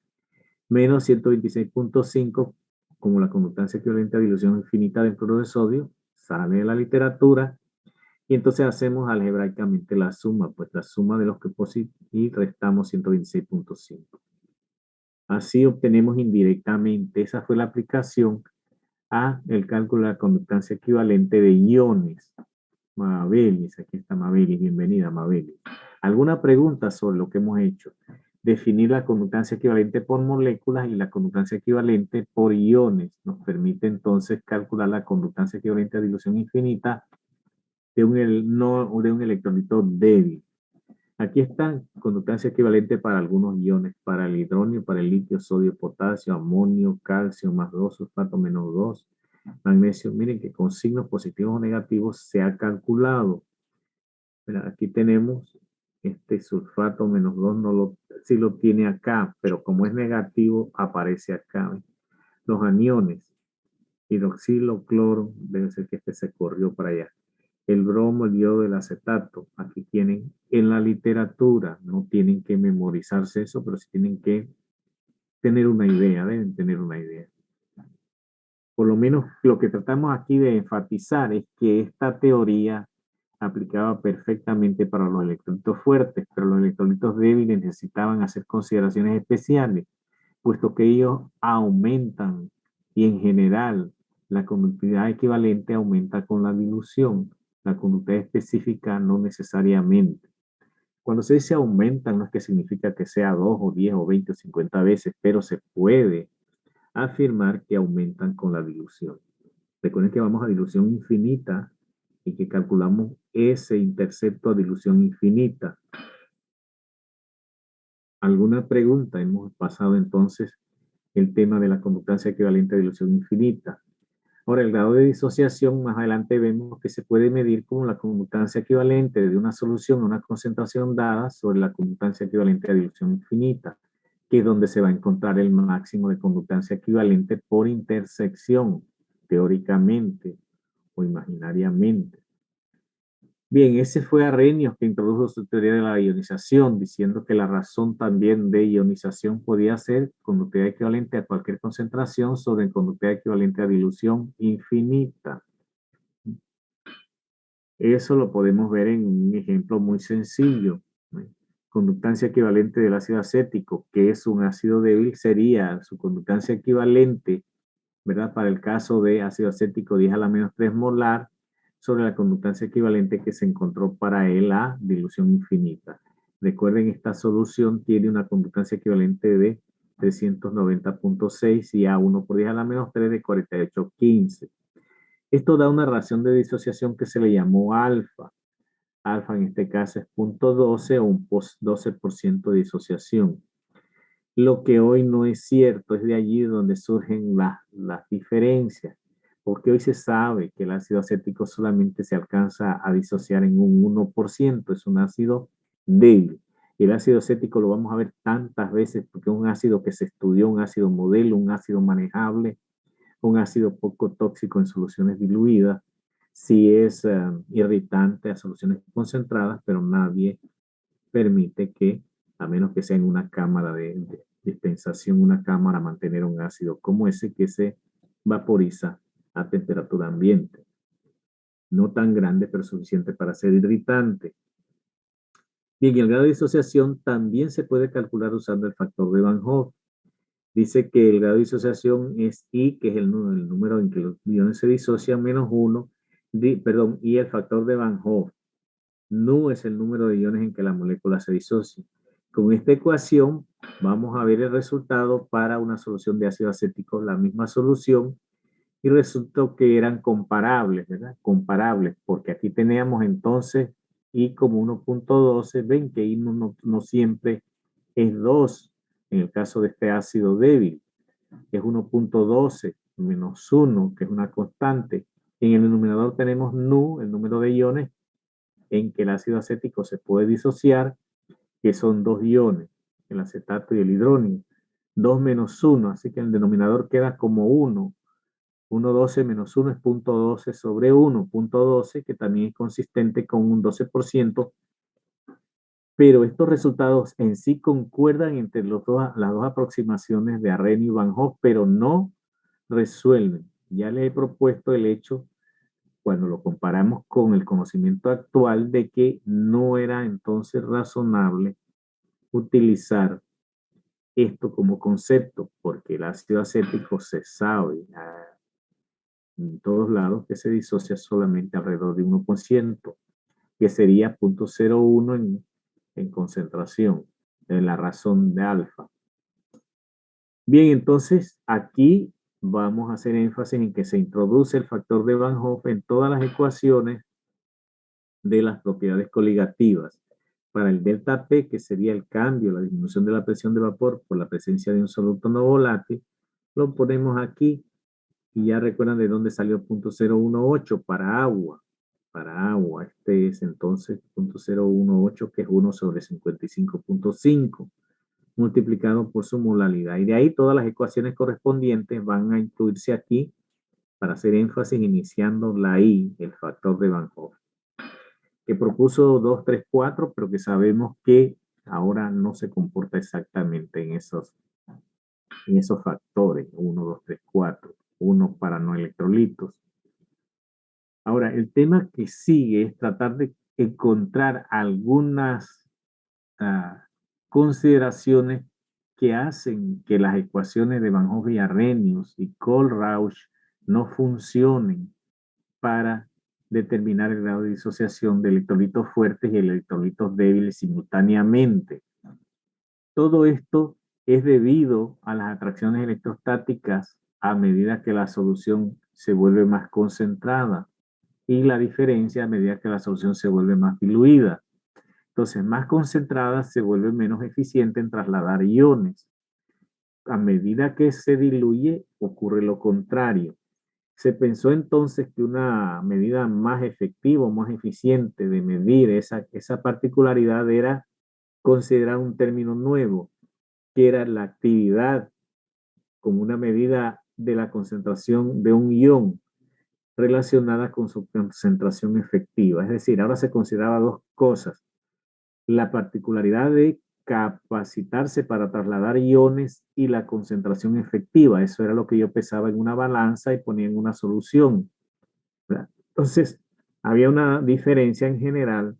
menos 126.5 como la conductancia equivalente a dilución infinita del cloruro de sodio, sale de la literatura, y entonces hacemos algebraicamente la suma, pues la suma de los que y restamos 126.5. Así obtenemos indirectamente, esa fue la aplicación a el cálculo de la conductancia equivalente de iones. Mabelis, aquí está Mabelis, bienvenida Mabelis. ¿Alguna pregunta sobre lo que hemos hecho? Definir la conductancia equivalente por moléculas y la conductancia equivalente por iones. Nos permite entonces calcular la conductancia equivalente a dilución infinita de un electrolito débil. Aquí están conductancia equivalente para algunos iones, para el hidrógeno, para el litio, sodio, potasio, amonio, calcio, más 2, sulfato, menos 2, magnesio. Miren que con signos positivos o negativos se ha calculado. Mira, aquí tenemos este sulfato menos 2, sí lo tiene acá, pero como es negativo, aparece acá. ¿Ven? Los aniones, hidroxilo, cloro, debe ser que este se corrió para allá. El bromo, el yodo, el acetato. Aquí tienen en la literatura, no tienen que memorizarse eso, pero sí tienen que tener una idea, deben tener una idea. Por lo menos lo que tratamos aquí de enfatizar es que esta teoría aplicaba perfectamente para los electrolitos fuertes, pero los electrolitos débiles necesitaban hacer consideraciones especiales, puesto que ellos aumentan y en general la conductividad equivalente aumenta con la dilución. La conductividad específica no necesariamente. Cuando se dice aumentan, no es que significa que sea 2 o 10 o 20 o 50 veces, pero se puede afirmar que aumentan con la dilución. Recuerden que vamos a dilución infinita y que calculamos ese intercepto a dilución infinita. ¿Alguna pregunta? Hemos pasado entonces el tema de la conductancia equivalente a dilución infinita. Ahora, el grado de disociación, más adelante vemos que se puede medir como la conductancia equivalente de una solución a una concentración dada sobre la conductancia equivalente a dilución infinita, que es donde se va a encontrar el máximo de conductancia equivalente por intersección, teóricamente o imaginariamente. Bien, ese fue Arrhenius que introdujo su teoría de la ionización, diciendo que la razón también de ionización podía ser conductividad equivalente a cualquier concentración sobre conductividad equivalente a dilución infinita. Eso lo podemos ver en un ejemplo muy sencillo. Conductancia equivalente del ácido acético, que es un ácido débil, sería su conductancia equivalente, ¿verdad? Para el caso de ácido acético 10 a la menos 3 molar, sobre la conductancia equivalente que se encontró para él a dilución infinita. Recuerden, esta solución tiene una conductancia equivalente de 390.6 y a 1 por 10 a la menos 3 de 48,15. Esto da una relación de disociación que se le llamó alfa. Alfa en este caso es 0.12 o un 12% de disociación. Lo que hoy no es cierto, es de allí donde surgen las diferencias, porque hoy se sabe que el ácido acético solamente se alcanza a disociar en un 1%, es un ácido débil. Y el ácido acético lo vamos a ver tantas veces porque es un ácido que se estudió, un ácido modelo, un ácido manejable, un ácido poco tóxico en soluciones diluidas, sí es irritante a soluciones concentradas, pero nadie permite que, a menos que sea en una cámara de dispensación, una cámara, mantener un ácido como ese que se vaporiza a temperatura ambiente. No tan grande, pero suficiente para ser irritante. Bien, el grado de disociación también se puede calcular usando el factor de Van Hoff. Dice que el grado de disociación es I, que es el número en que los iones se disocian, menos 1, y el factor de Van Hoff. Nu es el número de iones en que la molécula se disocia. Con esta ecuación vamos a ver el resultado para una solución de ácido acético, la misma solución, y resultó que eran comparables, ¿verdad? Comparables, porque aquí teníamos entonces I como 1.12, ven que I no siempre es 2, en el caso de este ácido débil, que es 1.12 menos 1, que es una constante. En el denominador tenemos Nu, el número de iones en que el ácido acético se puede disociar, que son 2 iones, el acetato y el hidróneo. 2 menos 1, así que el denominador queda como 1. 1,12 menos 1 es 0.12 sobre 1, 0.12, que también es consistente con un 12%, pero estos resultados en sí concuerdan entre las dos aproximaciones de Arrhenius y Van Hoff, pero no resuelven. Ya les he propuesto el hecho, cuando lo comparamos con el conocimiento actual, de que no era entonces razonable utilizar esto como concepto, porque el ácido acético se sabe en todos lados que se disocia solamente alrededor de 1%, que sería 0.01 en concentración, en la razón de alfa. Bien, entonces aquí vamos a hacer énfasis en que se introduce el factor de Van Hoff en todas las ecuaciones de las propiedades coligativas. Para el delta P, que sería el cambio, la disminución de la presión de vapor por la presencia de un soluto no volátil, lo ponemos aquí y ya recuerdan de dónde salió 0.018 para agua. Para agua, este es entonces 0.018, que es 1 sobre 55.5, multiplicado por su molaridad. Y de ahí todas las ecuaciones correspondientes van a incluirse aquí para hacer énfasis iniciando la I, el factor de Van Hoff, que propuso 2, 3, 4, pero que sabemos que ahora no se comporta exactamente en esos factores, 1, 2, 3, 4, 1 para no electrolitos. Ahora, el tema que sigue es tratar de encontrar algunas consideraciones que hacen que las ecuaciones de Van Hoff y Arrhenius y Kohlrausch no funcionen para determinar el grado de disociación de electrolitos fuertes y electrolitos débiles simultáneamente. Todo esto es debido a las atracciones electrostáticas a medida que la solución se vuelve más concentrada y la diferencia a medida que la solución se vuelve más diluida. Entonces, más concentrada se vuelve menos eficiente en trasladar iones. A medida que se diluye, ocurre lo contrario. Se pensó entonces que una medida más efectiva, más eficiente de medir esa particularidad era considerar un término nuevo, que era la actividad como una medida de la concentración de un ion relacionada con su concentración efectiva. Es decir, ahora se consideraba dos cosas: la particularidad de capacitarse para trasladar iones y la concentración efectiva. Eso era lo que yo pesaba en una balanza y ponía en una solución, ¿verdad? Entonces, había una diferencia en general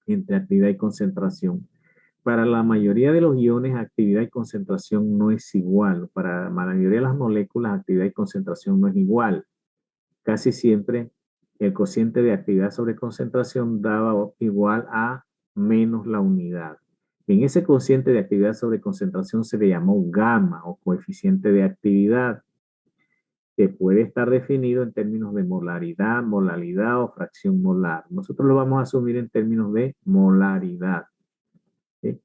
entre actividad y concentración. Para la mayoría de los iones, actividad y concentración no es igual. Para la mayoría de las moléculas, actividad y concentración no es igual. Casi siempre el cociente de actividad sobre concentración daba igual a menos la unidad. En ese cociente de actividad sobre concentración se le llamó gamma o coeficiente de actividad, que puede estar definido en términos de molaridad, molalidad o fracción molar. Nosotros lo vamos a asumir en términos de molaridad, ¿sí?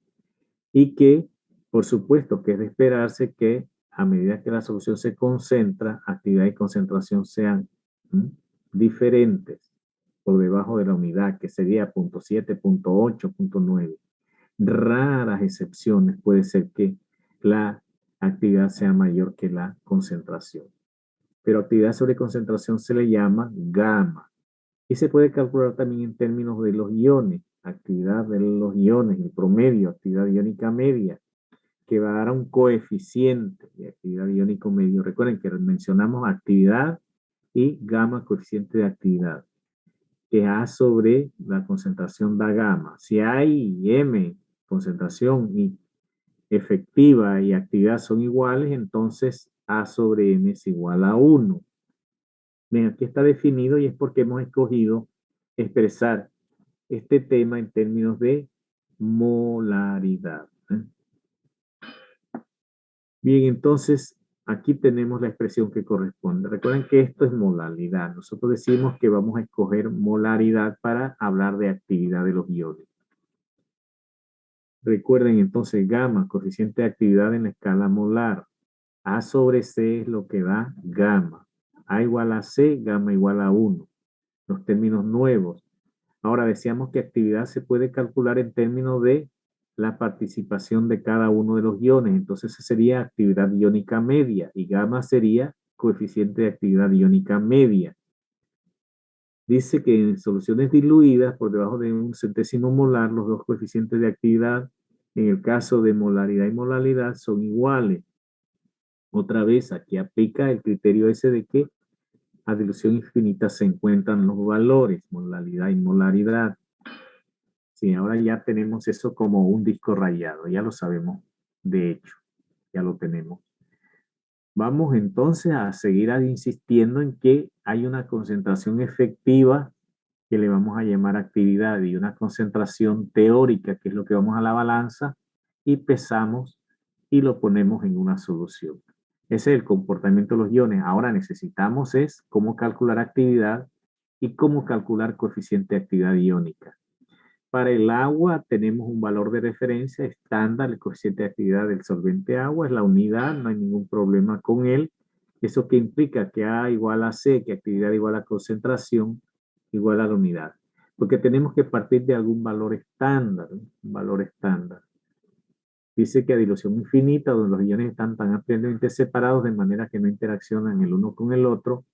Y que, por supuesto, que es de esperarse que a medida que la solución se concentra, actividad y concentración sean diferentes por debajo de la unidad, que sería 0.7, 0.8, 0.9. Raras excepciones puede ser que la actividad sea mayor que la concentración. Pero actividad sobre concentración se le llama gamma. Y se puede calcular también en términos de los iones, actividad de los iones, el promedio, actividad iónica media, que va a dar un coeficiente de actividad iónico medio. Recuerden que mencionamos actividad y gamma, coeficiente de actividad, que A sobre la concentración da gamma. Si hay M, concentración y efectiva y actividad son iguales, entonces A sobre M es igual a 1. Bien, aquí está definido y es porque hemos escogido expresar este tema en términos de molaridad. Bien, entonces aquí tenemos la expresión que corresponde. Recuerden que esto es molaridad. Nosotros decimos que vamos a escoger molaridad para hablar de actividad de los iones. Recuerden entonces gamma, coeficiente de actividad en la escala molar. A sobre C es lo que da gamma. A igual a C, gamma igual a 1. Los términos nuevos. Ahora decíamos que actividad se puede calcular en términos de la participación de cada uno de los iones. Entonces esa sería actividad iónica media y gamma sería coeficiente de actividad iónica media. Dice que en soluciones diluidas por debajo de un centésimo molar, los dos coeficientes de actividad, en el caso de molaridad y molalidad, son iguales. Otra vez, aquí aplica el criterio ese de que a dilución infinita se encuentran los valores, molalidad y molaridad. Sí, ahora ya tenemos eso como un disco rayado, ya lo sabemos, de hecho, ya lo tenemos. Vamos entonces a seguir insistiendo en que hay una concentración efectiva que le vamos a llamar actividad y una concentración teórica, que es lo que vamos a la balanza y pesamos y lo ponemos en una solución. Ese es el comportamiento de los iones. Ahora necesitamos es cómo calcular actividad y cómo calcular coeficiente de actividad iónica. Para el agua tenemos un valor de referencia estándar, el coeficiente de actividad del solvente agua es la unidad, no hay ningún problema con él. ¿Eso que implica? Que A igual a C, que actividad igual a concentración igual a la unidad. Porque tenemos que partir de algún valor estándar, ¿no? Un valor estándar. Dice que a dilución infinita, donde los iones están tan ampliamente separados de manera que no interaccionan el uno con el otro,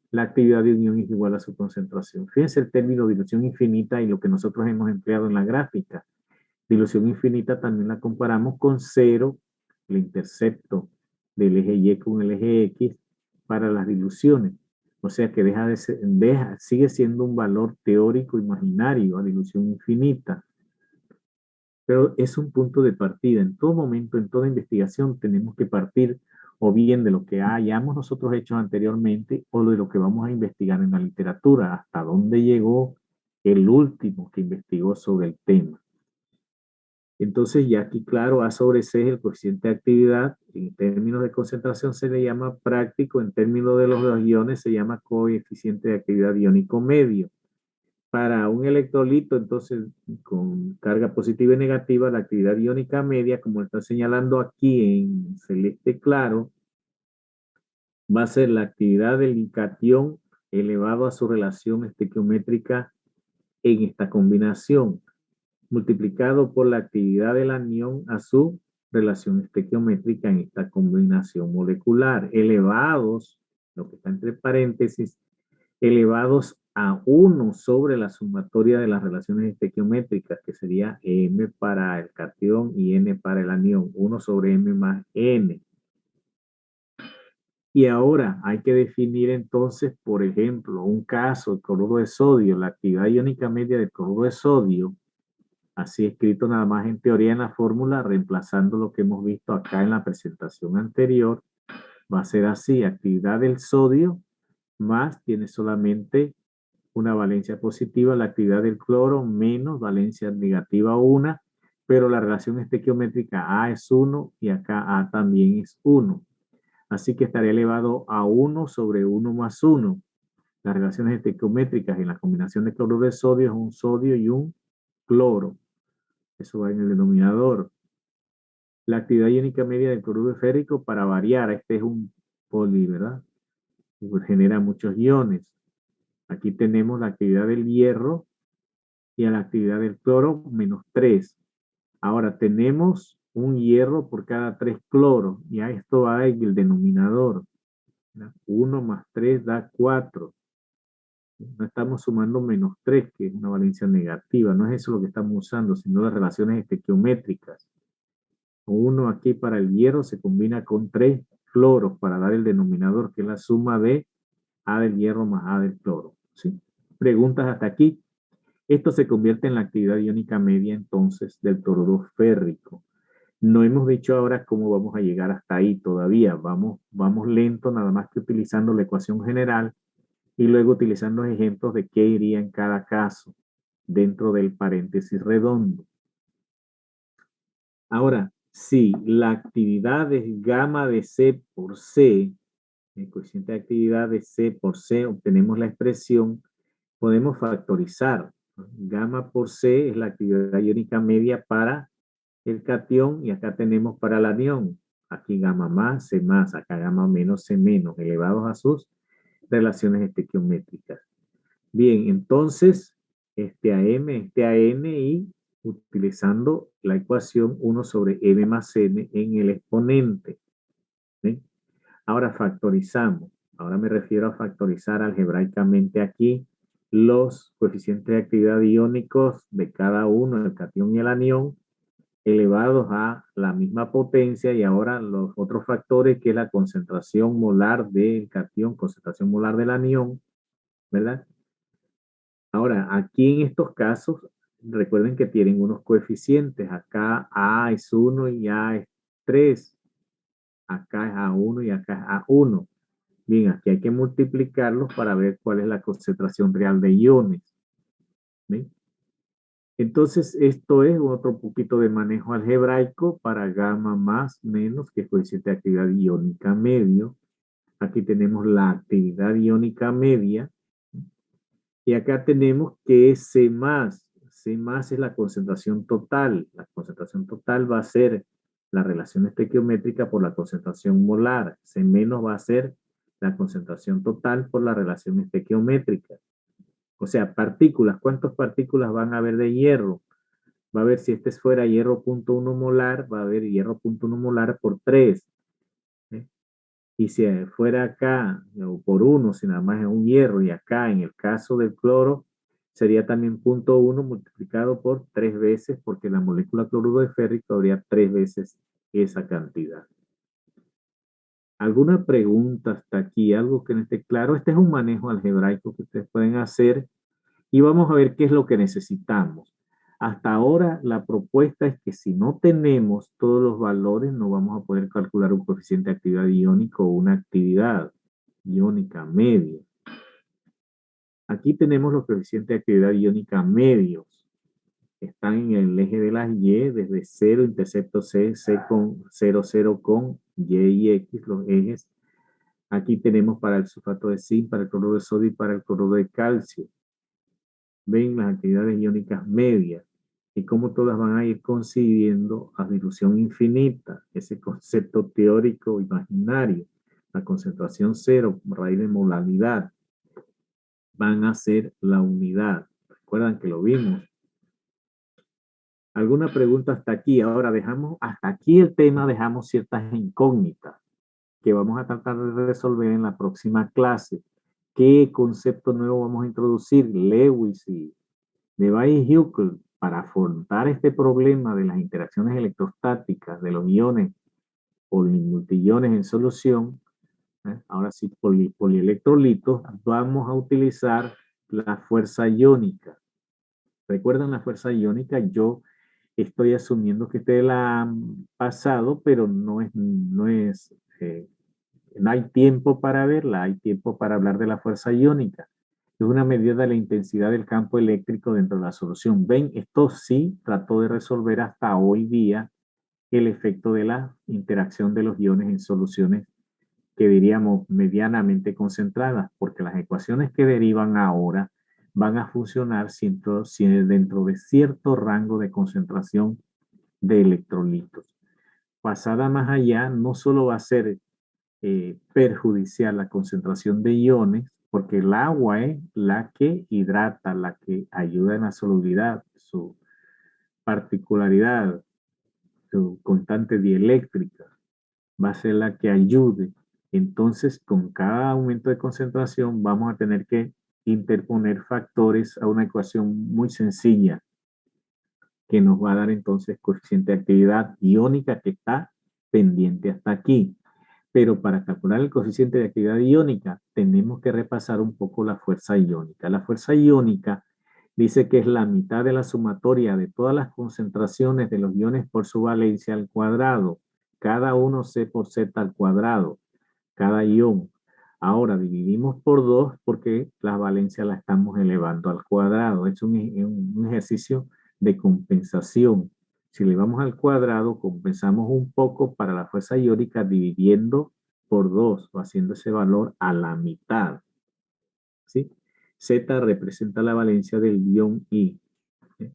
la actividad de unión es igual a su concentración. Fíjense el término dilución infinita y lo que nosotros hemos empleado en la gráfica. Dilución infinita también la comparamos con cero, el intercepto del eje Y con el eje X para las diluciones. O sea que sigue siendo un valor teórico imaginario a dilución infinita. Pero es un punto de partida. En todo momento, en toda investigación, tenemos que partir o bien de lo que hayamos nosotros hecho anteriormente o de lo que vamos a investigar en la literatura, hasta dónde llegó el último que investigó sobre el tema. Entonces, ya aquí, claro, A sobre C es el coeficiente de actividad. En términos de concentración se le llama práctico. En términos de los dos iones se llama coeficiente de actividad iónico medio. Para un electrolito, entonces, con carga positiva y negativa, la actividad iónica media, como está señalando aquí en celeste claro, va a ser la actividad del catión elevado a su relación estequiométrica en esta combinación, multiplicado por la actividad del anión a su relación estequiométrica en esta combinación molecular. Elevados, lo que está entre paréntesis, elevados a 1 sobre la sumatoria de las relaciones estequiométricas, que sería M para el cation y N para el anión, 1 sobre M más N. Y ahora hay que definir entonces, por ejemplo, un caso, el cloruro de sodio, la actividad iónica media del cloruro de sodio, así escrito nada más en teoría en la fórmula, reemplazando lo que hemos visto acá en la presentación anterior, va a ser así, actividad del sodio más tiene solamente una valencia positiva, la actividad del cloro menos valencia negativa 1, pero la relación estequiométrica A es 1 y acá A también es 1. Así que estaría elevado a 1 sobre 1 más 1. Las relaciones estequiométricas en la combinación de cloruro de sodio es un sodio y un cloro. Eso va en el denominador. La actividad iónica media del cloruro férrico, para variar, este es un poli, ¿verdad? Y genera muchos iones. Aquí tenemos la actividad del hierro y a la actividad del cloro menos 3. Ahora tenemos un hierro por cada 3 cloros. Y a esto va en el denominador. 1 más 3 da 4. No estamos sumando menos 3, que es una valencia negativa. No es eso lo que estamos usando, sino las relaciones estequiométricas. 1 aquí para el hierro se combina con 3 cloros para dar el denominador, que es la suma de A del hierro más A del cloro. ¿Sí? Preguntas hasta aquí. Esto se convierte en la actividad iónica media entonces del cloruro férrico. No hemos dicho ahora cómo vamos a llegar hasta ahí todavía. Vamos lento, nada más que utilizando la ecuación general y luego utilizando ejemplos de qué iría en cada caso dentro del paréntesis redondo. Ahora, si la actividad es gamma de C por C, el coeficiente de actividad de C por C, obtenemos la expresión, podemos factorizar. Gamma por C es la actividad iónica media para el cation y acá tenemos para el anión. Aquí gamma más, C más, acá gamma menos, C menos, elevados a sus relaciones estequiométricas. Bien, entonces, este AM, este AN y utilizando la ecuación 1 sobre M más N en el exponente. ¿Ven? Ahora factorizamos. Ahora me refiero a factorizar algebraicamente aquí los coeficientes de actividad iónicos de cada uno, el cation y el anión, elevados a la misma potencia y ahora los otros factores que es la concentración molar del cation, concentración molar del anión, ¿verdad? Ahora, aquí en estos casos, recuerden que tienen unos coeficientes. Acá A es 1 y A es 3. Acá es A1 y acá es A1. Bien, aquí hay que multiplicarlos para ver cuál es la concentración real de iones. ¿Ven? Entonces, esto es otro poquito de manejo algebraico para gamma más menos, que es coeficiente de actividad iónica medio. Aquí tenemos la actividad iónica media. Y acá tenemos que C más. C más es la concentración total. La concentración total va a ser la relación estequiométrica por la concentración molar. C menos va a ser la concentración total por la relación estequiométrica. O sea, partículas. ¿Cuántas partículas van a haber de hierro? Va a haber, si este fuera hierro 0.1 molar, va a haber hierro 0.1 molar por 3. ¿Eh? Y si fuera acá por 1, si nada más es un hierro, y acá en el caso del cloro, sería también 0.1 multiplicado por 3 veces, porque la molécula cloruro de férrico habría 3 veces esa cantidad. ¿Alguna pregunta hasta aquí? ¿Algo que no esté claro? Este es un manejo algebraico que ustedes pueden hacer y vamos a ver qué es lo que necesitamos. Hasta ahora la propuesta es que si no tenemos todos los valores, no vamos a poder calcular un coeficiente de actividad iónico o una actividad iónica media. Aquí tenemos los coeficientes de actividad iónica medios. Están en el eje de las Y, desde 0, intercepto C, C con 0, 0 con Y y X, los ejes. Aquí tenemos para el sulfato de zinc, para el cloruro de sodio y para el cloruro de calcio. Ven las actividades iónicas medias y cómo todas van a ir coincidiendo a dilución infinita, ese concepto teórico imaginario, la concentración cero, raíz de molaridad, van a ser la unidad. Recuerdan que lo vimos. ¿Alguna pregunta hasta aquí? Ahora dejamos hasta aquí el tema, dejamos ciertas incógnitas que vamos a tratar de resolver en la próxima clase. ¿Qué concepto nuevo vamos a introducir? Lewis y Debye y Huckel para afrontar este problema de las interacciones electrostáticas de los iones o multiiones en solución. Ahora sí, polielectrolitos, vamos a utilizar la fuerza iónica. ¿Recuerdan la fuerza iónica? Yo estoy asumiendo que ustedes la han pasado, pero no hay tiempo para verla, hay tiempo para hablar de la fuerza iónica. Es una medida de la intensidad del campo eléctrico dentro de la solución. Ven, esto sí trató de resolver hasta hoy día el efecto de la interacción de los iones en soluciones que diríamos medianamente concentradas, porque las ecuaciones que derivan ahora van a funcionar dentro de cierto rango de concentración de electrolitos. Pasada más allá, no solo va a ser perjudicial la concentración de iones, porque el agua es la que hidrata, la que ayuda en la solubilidad, su particularidad, su constante dieléctrica, va a ser la que ayude. Entonces, con cada aumento de concentración, vamos a tener que interponer factores a una ecuación muy sencilla que nos va a dar entonces coeficiente de actividad iónica que está pendiente hasta aquí. Pero para calcular el coeficiente de actividad iónica, tenemos que repasar un poco la fuerza iónica. La fuerza iónica dice que es la mitad de la sumatoria de todas las concentraciones de los iones por su valencia al cuadrado. Cada uno C por Z al cuadrado, cada ion. Ahora dividimos por 2 porque la valencia la estamos elevando al cuadrado. Es un ejercicio de compensación. Si le vamos al cuadrado, compensamos un poco para la fuerza iónica dividiendo por 2 o haciendo ese valor a la mitad. ¿Sí? Z representa la valencia del ion I. ¿Sí?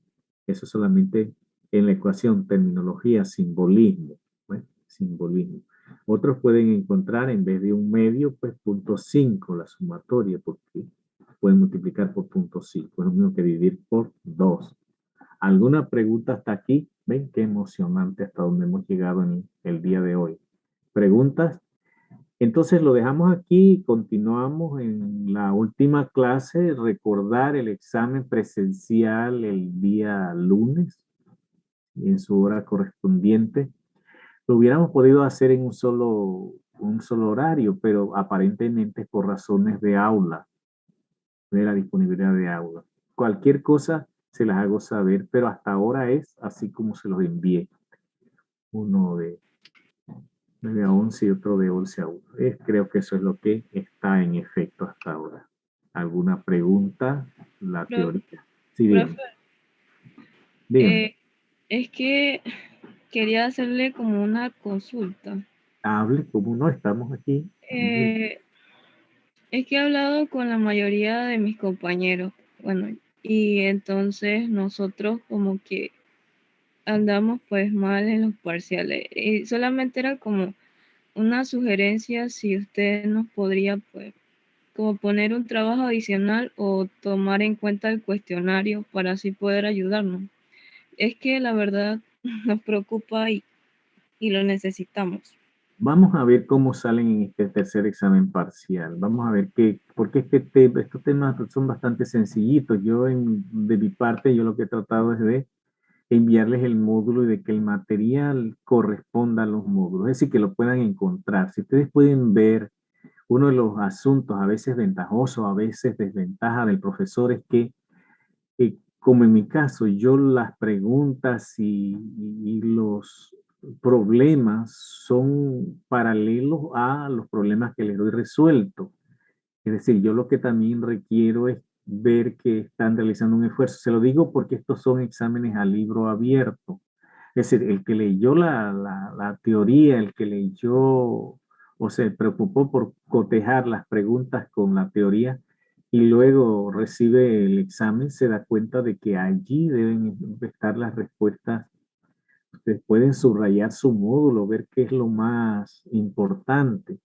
Eso solamente en la ecuación, terminología, simbolismo. ¿Sí? Simbolismo. Otros pueden encontrar en vez de un medio, pues 0.5 la sumatoria, porque pueden multiplicar por 0.5. Es lo mismo que dividir por 2. ¿Alguna pregunta hasta aquí? ¿Ven qué emocionante hasta donde hemos llegado en el día de hoy? ¿Preguntas? Entonces lo dejamos aquí y continuamos en la última clase, recordar el examen presencial el día lunes en su hora correspondiente. Lo hubiéramos podido hacer en un solo horario, pero aparentemente por razones de aula, de la disponibilidad de aula. Cualquier cosa se las hago saber, pero hasta ahora es así como se los envié. Uno de 9 a 11 y otro de 11 a 1. Creo que eso es lo que está en efecto hasta ahora. ¿Alguna pregunta? La
Profe,
teoría. Sí, dígame.
profe,
Dígame.
es que quería hacerle como una consulta.
Hable, como no estamos aquí.
Eh, es que he hablado con la mayoría de mis compañeros, bueno, y entonces nosotros como que andamos pues mal en los parciales. Y solamente era como una sugerencia si usted nos podría pues como poner un trabajo adicional o tomar en cuenta el cuestionario para así poder ayudarnos. Es que la verdad nos preocupa y lo necesitamos.
Vamos a ver cómo salen en este tercer examen parcial. Vamos a ver qué, porque estos temas son bastante sencillitos. De mi parte, yo lo que he tratado es de enviarles el módulo y de que el material corresponda a los módulos, es decir, que lo puedan encontrar. Si ustedes pueden ver, uno de los asuntos a veces ventajosos, a veces desventaja del profesor es que, como en mi caso, yo las preguntas y los problemas son paralelos a los problemas que les doy resuelto. Es decir, yo lo que también requiero es ver que están realizando un esfuerzo. Se lo digo porque estos son exámenes a libro abierto. Es decir, el que leyó la teoría, el que leyó o se preocupó por cotejar las preguntas con la teoría y luego recibe el examen, se da cuenta de que allí deben estar las respuestas. Ustedes pueden subrayar su módulo, ver qué es lo más importante.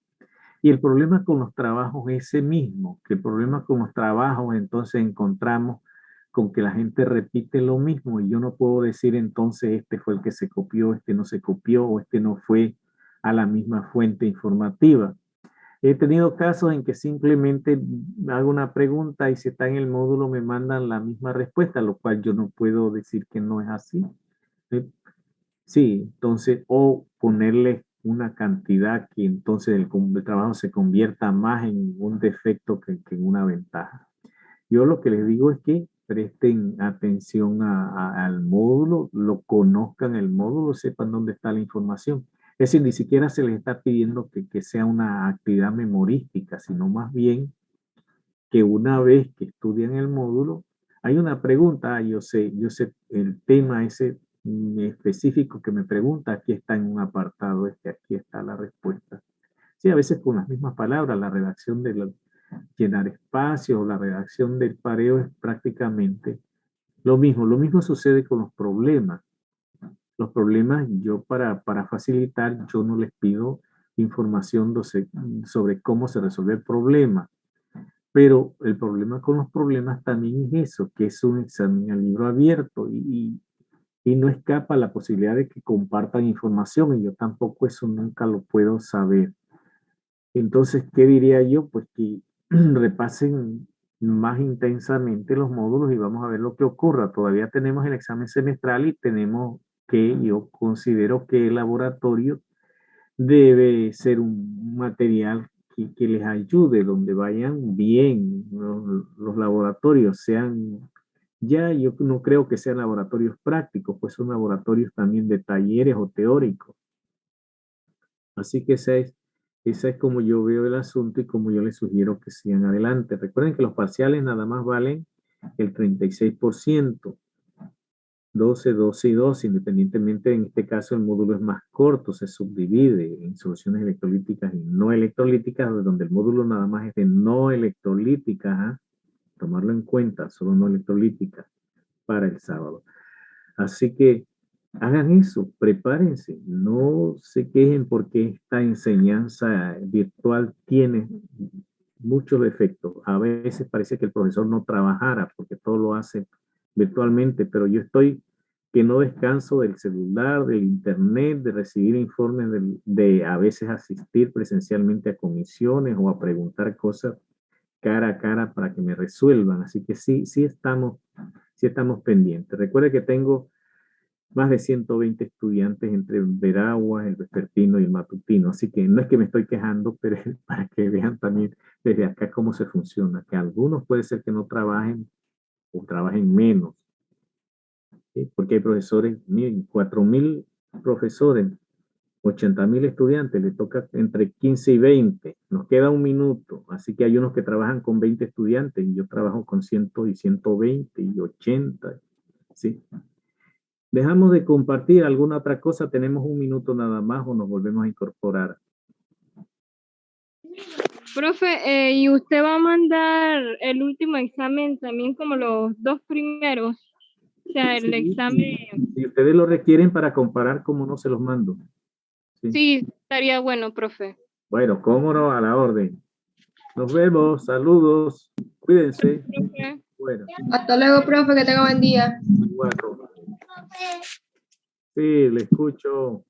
Y el problema con los trabajos es ese mismo, que el problema con los trabajos entonces encontramos con que la gente repite lo mismo y yo no puedo decir entonces este fue el que se copió, este no se copió o este no fue a la misma fuente informativa. He tenido casos en que simplemente hago una pregunta y si está en el módulo me mandan la misma respuesta, lo cual yo no puedo decir que no es así. Sí, entonces, o ponerle una cantidad que entonces el trabajo se convierta más en un defecto que en una ventaja. Yo lo que les digo es que presten atención al módulo, lo conozcan el módulo, sepan dónde está la información. Es decir, ni siquiera se les está pidiendo que sea una actividad memorística, sino más bien que una vez que estudian el módulo, hay una pregunta, yo sé el tema ese específico que me pregunta, aquí está en un apartado, aquí está la respuesta. Sí, a veces con las mismas palabras, la redacción de llenar espacios, la redacción del pareo es prácticamente lo mismo. Lo mismo sucede con los problemas. Los problemas, yo para facilitar, yo no les pido información sobre cómo se resuelve el problema. Pero el problema con los problemas también es eso, que es un examen a libro abierto y no escapa la posibilidad de que compartan información y yo tampoco eso nunca lo puedo saber. Entonces, ¿qué diría yo? Pues que repasen más intensamente los módulos y vamos a ver lo que ocurra. Todavía tenemos el examen semestral y tenemos que, yo considero que el laboratorio debe ser un material que les ayude, donde vayan bien los laboratorios, sean, ya yo no creo que sean laboratorios prácticos, pues son laboratorios también de talleres o teóricos. Así que esa es como yo veo el asunto y como yo les sugiero que sigan adelante. Recuerden que los parciales nada más valen el 36%. 12, 12 y 12, independientemente, en este caso el módulo es más corto, se subdivide en soluciones electrolíticas y no electrolíticas, donde el módulo nada más es de no electrolíticas, tomarlo en cuenta, solo no electrolíticas para el sábado. Así que hagan eso, prepárense, no se quejen porque esta enseñanza virtual tiene muchos defectos. A veces parece que el profesor no trabajara porque todo lo hace virtualmente, pero yo estoy que no descanso del celular, del internet, de recibir informes, de a veces asistir presencialmente a comisiones o a preguntar cosas cara a cara para que me resuelvan. Así que sí estamos pendientes. Recuerde que tengo más de 120 estudiantes entre Veraguas, el vespertino y el matutino. Así que no es que me estoy quejando, pero es para que vean también desde acá cómo se funciona. Que algunos puede ser que no trabajen o trabajen menos. ¿Sí? Porque hay profesores, miren, 4.000 profesores, 80.000 estudiantes, le toca entre 15 y 20. Nos queda un minuto. Así que hay unos que trabajan con 20 estudiantes y yo trabajo con 100 y 120 y 80. ¿Sí? Dejamos de compartir alguna otra cosa, tenemos un minuto nada más o nos volvemos a incorporar.
Profe, ¿y usted va a mandar el último examen también como los dos primeros? O sea, el examen.
Si ustedes lo requieren para comparar, ¿cómo no se los mando?
Sí, estaría bueno, profe.
Bueno, cómo no, a la orden. Nos vemos, saludos, cuídense.
Profe.
Bueno,
Hasta luego, profe, que tenga buen día.
igual. Sí, le escucho.